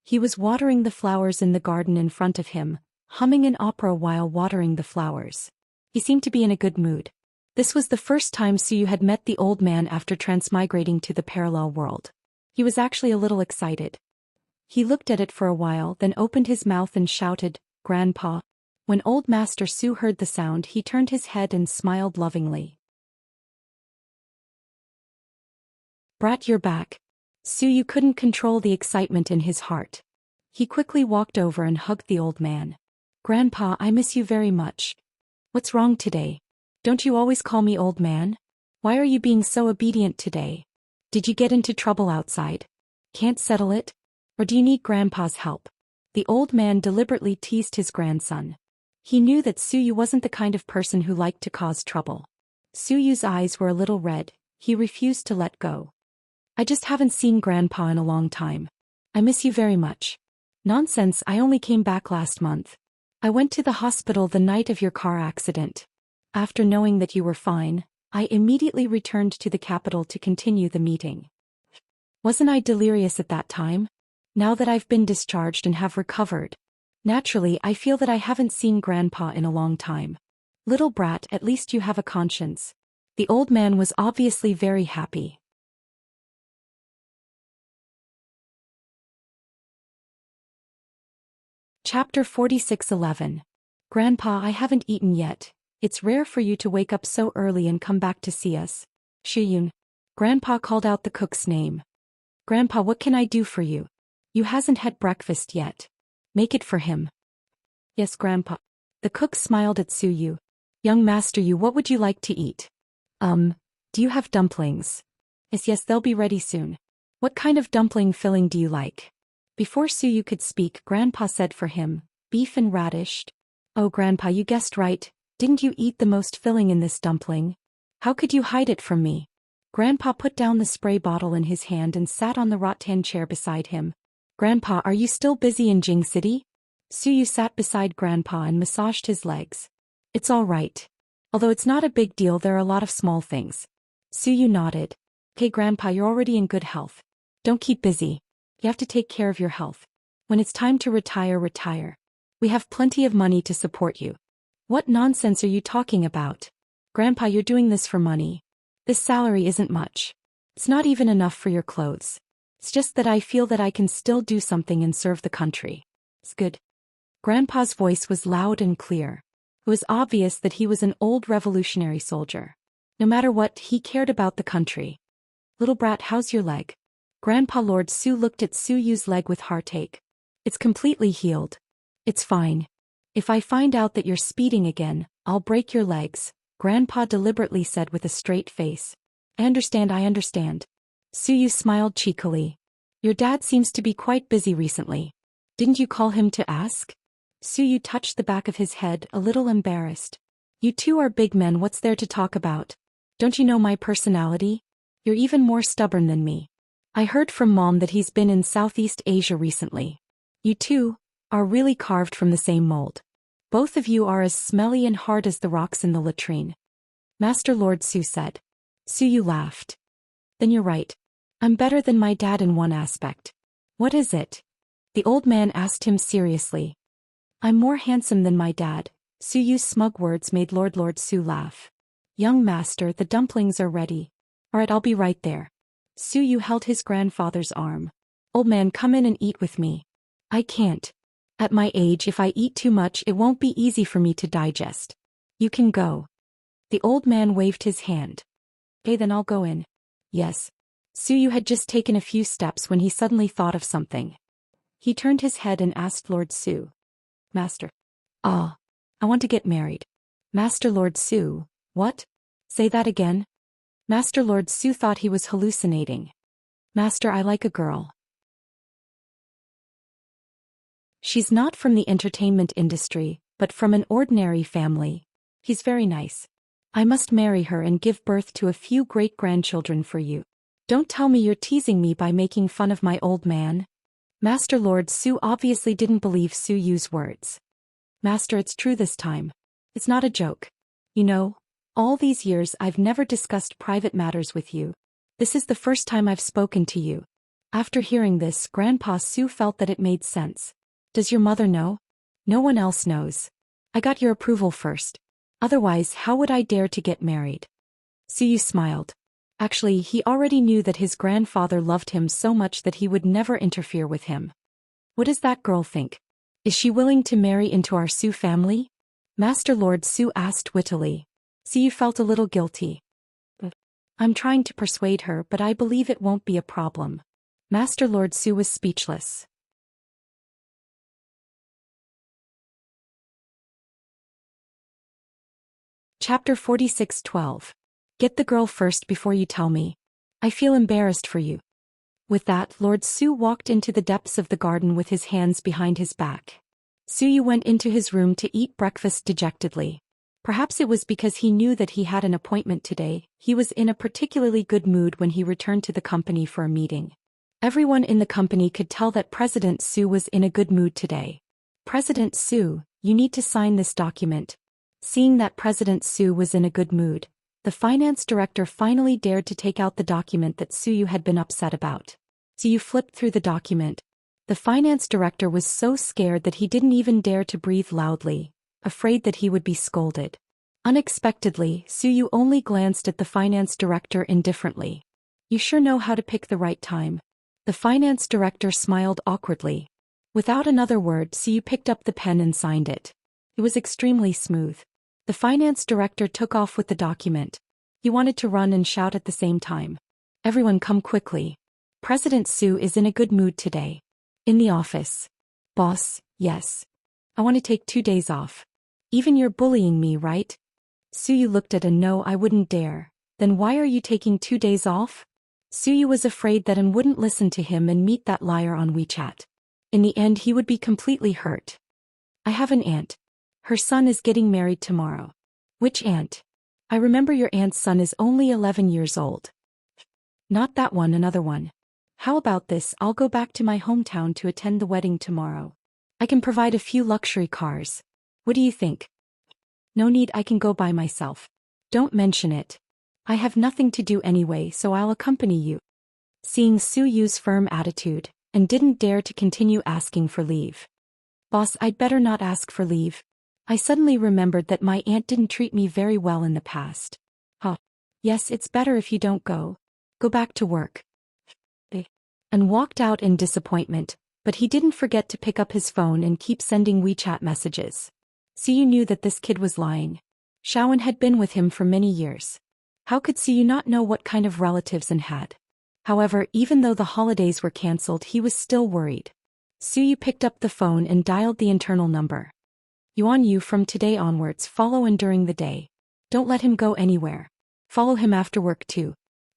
He was watering the flowers in the garden in front of him, humming an opera while watering the flowers. He seemed to be in a good mood. This was the first time Suyu had met the old man after transmigrating to the parallel world. He was actually a little excited. He looked at it for a while, then opened his mouth and shouted, "Grandpa." When old Master Su heard the sound, he turned his head and smiled lovingly. Brat, you're back. Suyu couldn't control the excitement in his heart. He quickly walked over and hugged the old man. Grandpa, I miss you very much. What's wrong today? Don't you always call me old man? Why are you being so obedient today? Did you get into trouble outside? Can't settle it? Or do you need Grandpa's help? The old man deliberately teased his grandson. He knew that Suyu wasn't the kind of person who liked to cause trouble. Suyu's eyes were a little red. He refused to let go. I just haven't seen Grandpa in a long time. I miss you very much. Nonsense, I only came back last month. I went to the hospital the night of your car accident. After knowing that you were fine, I immediately returned to the capital to continue the meeting. Wasn't I delirious at that time? Now that I've been discharged and have recovered, naturally I feel that I haven't seen Grandpa in a long time. Little brat, at least you have a conscience. The old man was obviously very happy. Chapter 46:11. Grandpa, I haven't eaten yet. It's rare for you to wake up so early and come back to see us. Shiyun. Grandpa called out the cook's name. Grandpa, what can I do for you? You hasn't had breakfast yet. Make it for him. Yes, Grandpa. The cook smiled at Suyu. Young master, what would you like to eat? Do you have dumplings? Yes, they'll be ready soon. What kind of dumpling filling do you like? Before Suyu could speak, Grandpa said for him, beef and radish. Oh, Grandpa, you guessed right. Didn't you eat the most filling in this dumpling? How could you hide it from me? Grandpa put down the spray bottle in his hand and sat on the rattan chair beside him. Grandpa, are you still busy in Jing City? Suyu sat beside Grandpa and massaged his legs. It's all right. Although it's not a big deal, there are a lot of small things. Suyu nodded. Okay, Grandpa, you're already in good health. Don't keep busy. You have to take care of your health. When it's time to retire, retire. We have plenty of money to support you. What nonsense are you talking about? Grandpa, you're doing this for money. This salary isn't much. It's not even enough for your clothes. It's just that I feel that I can still do something and serve the country. It's good. Grandpa's voice was loud and clear. It was obvious that he was an old revolutionary soldier. No matter what, he cared about the country. Little brat, how's your leg? Grandpa Lord Su looked at Suyu's leg with heartache. It's completely healed. It's fine. If I find out that you're speeding again, I'll break your legs, Grandpa deliberately said with a straight face. I understand. Suyu smiled cheekily. Your dad seems to be quite busy recently. Didn't you call him to ask? Suyu touched the back of his head, a little embarrassed. You two are big men, what's there to talk about? Don't you know my personality? You're even more stubborn than me. I heard from Mom that he's been in Southeast Asia recently. You two are really carved from the same mold. Both of you are as smelly and hard as the rocks in the latrine. Master Lord Su said. Suyu laughed. Then you're right. I'm better than my dad in one aspect. What is it? The old man asked him seriously. I'm more handsome than my dad. Suyu's smug words made Lord Su laugh. Young master, the dumplings are ready. Alright, I'll be right there. Suyu held his grandfather's arm. Old man, come in and eat with me. I can't. At my age, if I eat too much, it won't be easy for me to digest. You can go. The old man waved his hand. Okay, then I'll go in. Yes. Suyu had just taken a few steps when he suddenly thought of something. He turned his head and asked Lord Su. Master. I want to get married. Master Lord Su, what? Say that again. Master Lord Su thought he was hallucinating. Master, I like a girl. She's not from the entertainment industry, but from an ordinary family. He's very nice. I must marry her and give birth to a few great-grandchildren for you. Don't tell me you're teasing me by making fun of my old man. Master Lord Su obviously didn't believe Suyu's words. Master, it's true this time. It's not a joke. You know, all these years I've never discussed private matters with you. This is the first time I've spoken to you. After hearing this, Grandpa Su felt that it made sense. Does your mother know? No one else knows. I got your approval first. Otherwise, how would I dare to get married? Suyu smiled. Actually, he already knew that his grandfather loved him so much that he would never interfere with him. What does that girl think? Is she willing to marry into our Su family? Master Lord Su asked wittily. Suyu felt a little guilty. But I'm trying to persuade her, but I believe it won't be a problem. Master Lord Su was speechless. Chapter 46:12. Get the girl first before you tell me. I feel embarrassed for you. With that, Lord Su walked into the depths of the garden with his hands behind his back. Suyu went into his room to eat breakfast dejectedly. Perhaps it was because he knew that he had an appointment today. He was in a particularly good mood when he returned to the company for a meeting. Everyone in the company could tell that President Su was in a good mood today. President Su, you need to sign this document. Seeing that President Su was in a good mood, the finance director finally dared to take out the document that Suyu had been upset about. Suyu flipped through the document. The finance director was so scared that he didn't even dare to breathe loudly, afraid that he would be scolded. Unexpectedly, Suyu only glanced at the finance director indifferently. You sure know how to pick the right time. The finance director smiled awkwardly. Without another word, Suyu picked up the pen and signed it. It was extremely smooth. The finance director took off with the document. He wanted to run and shout at the same time. Everyone come quickly. President Su is in a good mood today. In the office. Boss, yes. I want to take 2 days off. Even you're bullying me, right? Suyu looked at An. No, I wouldn't dare. Then why are you taking 2 days off? Suyu was afraid that An wouldn't listen to him and meet that liar on WeChat. In the end, he would be completely hurt. I have an aunt. Her son is getting married tomorrow. Which aunt? I remember your aunt's son is only 11 years old. Not that one, another one. How about this? I'll go back to my hometown to attend the wedding tomorrow. I can provide a few luxury cars. What do you think? No need, I can go by myself. Don't mention it. I have nothing to do anyway, so I'll accompany you. Seeing Suyu's firm attitude, and didn't dare to continue asking for leave. Boss, I'd better not ask for leave. I suddenly remembered that my aunt didn't treat me very well in the past. Huh. Yes, it's better if you don't go. Go back to work. And walked out in disappointment, but he didn't forget to pick up his phone and keep sending WeChat messages. Suyu knew that this kid was lying. Shaoan had been with him for many years. How could Suyu not know what kind of relatives An had? However, even though the holidays were cancelled, he was still worried. Suyu picked up the phone and dialed the internal number. Yuan Yu, from today onwards, follow An during the day. Don't let him go anywhere. Follow him after work too.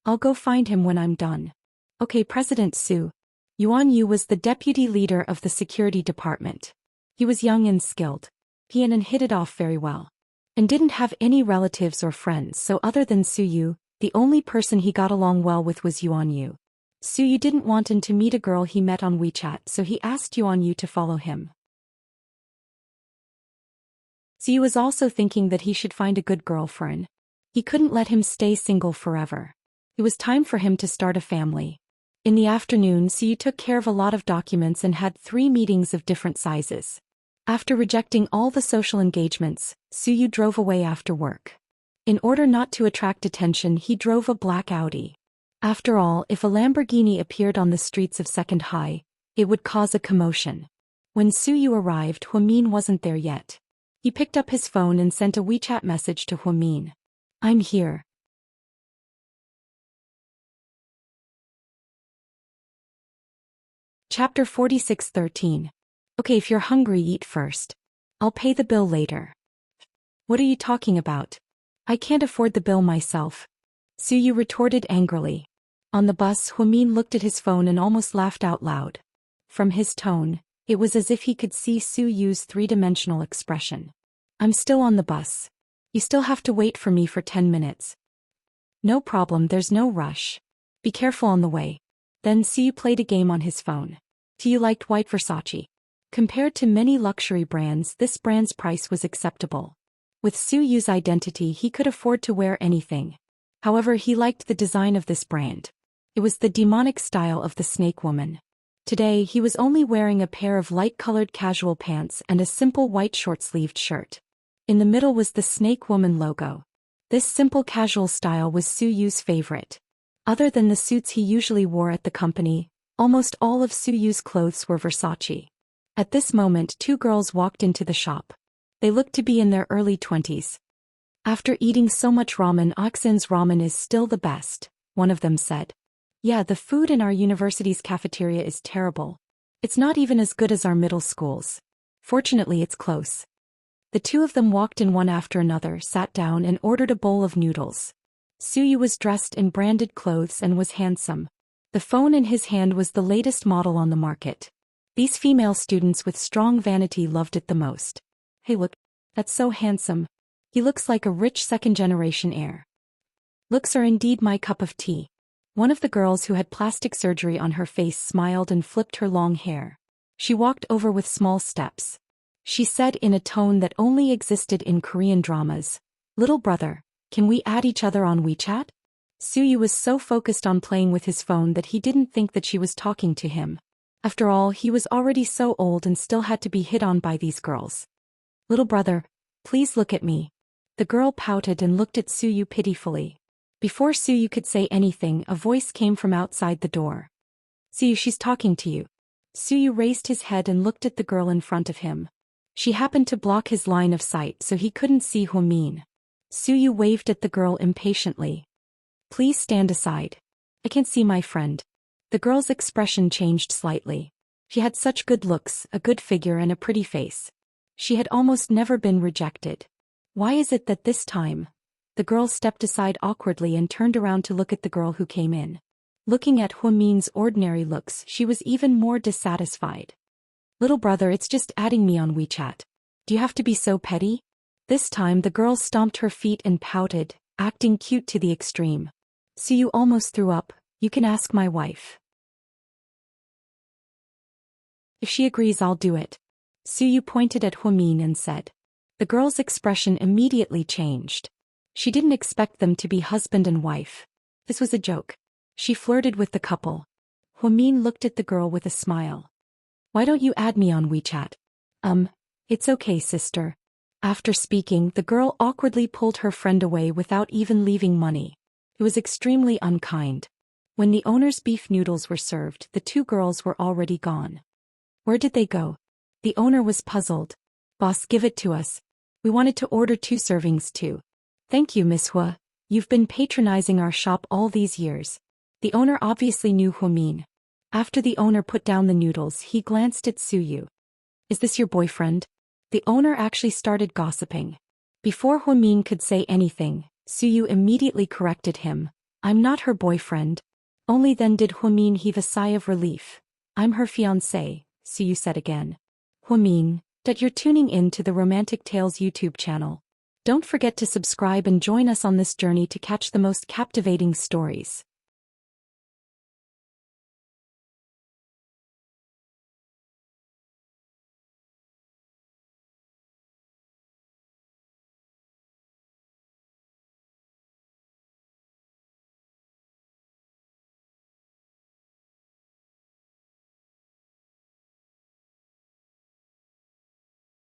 I'll go find him when I'm done. Okay, President Su. Yuan Yu was the deputy leader of the security department. He was young and skilled. He and An hit it off very well. And didn't have any relatives or friends, so other than Suyu, the only person he got along well with was Yuan Yu. Suyu didn't want An to meet a girl he met on WeChat, so he asked Yuan Yu to follow him. Suyu was also thinking that he should find a good girl for An. He couldn't let him stay single forever. It was time for him to start a family. In the afternoon, Suyu took care of a lot of documents and had 3 meetings of different sizes. After rejecting all the social engagements, Suyu drove away after work. In order not to attract attention, he drove a black Audi. After all, if a Lamborghini appeared on the streets of Second High, it would cause a commotion. When Suyu arrived, Huamin wasn't there yet. He picked up his phone and sent a WeChat message to Huamin. I'm here. Chapter 46:13. Okay, if you're hungry, eat first. I'll pay the bill later. What are you talking about? I can't afford the bill myself. Suyu retorted angrily. On the bus, Huamin looked at his phone and almost laughed out loud. From his tone, it was as if he could see Suyu's 3-dimensional expression. I'm still on the bus. You still have to wait for me for 10 minutes. No problem, there's no rush. Be careful on the way. Then Suyu played a game on his phone. Suyu liked white Versace. Compared to many luxury brands, this brand's price was acceptable. With Suyu's identity, he could afford to wear anything. However, he liked the design of this brand. It was the demonic style of the snake woman. Today, he was only wearing a pair of light-colored casual pants and a simple white short-sleeved shirt. In the middle was the snake woman logo. This simple casual style was Suyu's favorite. Other than the suits he usually wore at the company, almost all of Suyu's clothes were Versace. At this moment, 2 girls walked into the shop. They looked to be in their early 20s. After eating so much ramen, Oxin's ramen is still the best, one of them said. Yeah, the food in our university's cafeteria is terrible. It's not even as good as our middle school's. Fortunately, it's close. The two of them walked in one after another, sat down and ordered a bowl of noodles. Suyu was dressed in branded clothes and was handsome. The phone in his hand was the latest model on the market. These female students with strong vanity loved it the most. Hey look, that's so handsome. He looks like a rich second-generation heir. Looks are indeed my cup of tea. One of the girls who had plastic surgery on her face smiled and flipped her long hair. She walked over with small steps. She said in a tone that only existed in Korean dramas, "Little brother, can we add each other on WeChat?" Suyu was so focused on playing with his phone that he didn't think that she was talking to him. After all, he was already so old and still had to be hit on by these girls. "Little brother, please look at me." The girl pouted and looked at Suyu pitifully. Before Suyu could say anything, a voice came from outside the door. "Suyu, she's talking to you." Suyu raised his head and looked at the girl in front of him. She happened to block his line of sight so he couldn't see Hwamin. Suyu waved at the girl impatiently. "Please stand aside. I can't see my friend." The girl's expression changed slightly. She had such good looks, a good figure and a pretty face. She had almost never been rejected. Why is it that this time? The girl stepped aside awkwardly and turned around to look at the girl who came in. Looking at Hwamin's ordinary looks, she was even more dissatisfied. "Little brother, it's just adding me on WeChat. Do you have to be so petty?" This time the girl stomped her feet and pouted, acting cute to the extreme. Suyu almost threw up. "You can ask my wife. If she agrees, I'll do it." Suyu pointed at Hwamin and said. The girl's expression immediately changed. She didn't expect them to be husband and wife. This was a joke. She flirted with the couple. Hwamin looked at the girl with a smile. "Why don't you add me on WeChat?" It's okay, sister." After speaking, the girl awkwardly pulled her friend away without even leaving money. It was extremely unkind. When the owner's beef noodles were served, the two girls were already gone. Where did they go? The owner was puzzled. "Boss, give it to us. We wanted to order 2 servings too." "Thank you, Miss Hua. You've been patronizing our shop all these years." The owner obviously knew Hwamin. After the owner put down the noodles, he glanced at Suyu. "Is this your boyfriend?" The owner actually started gossiping. Before Hwamin could say anything, Suyu immediately corrected him. "I'm not her boyfriend." Only then did Hwamin heave a sigh of relief. "I'm her fiancé," Suyu said again. "Hwamin, that you're tuning in to the Romantic Tales YouTube channel. Don't forget to subscribe and join us on this journey to catch the most captivating stories.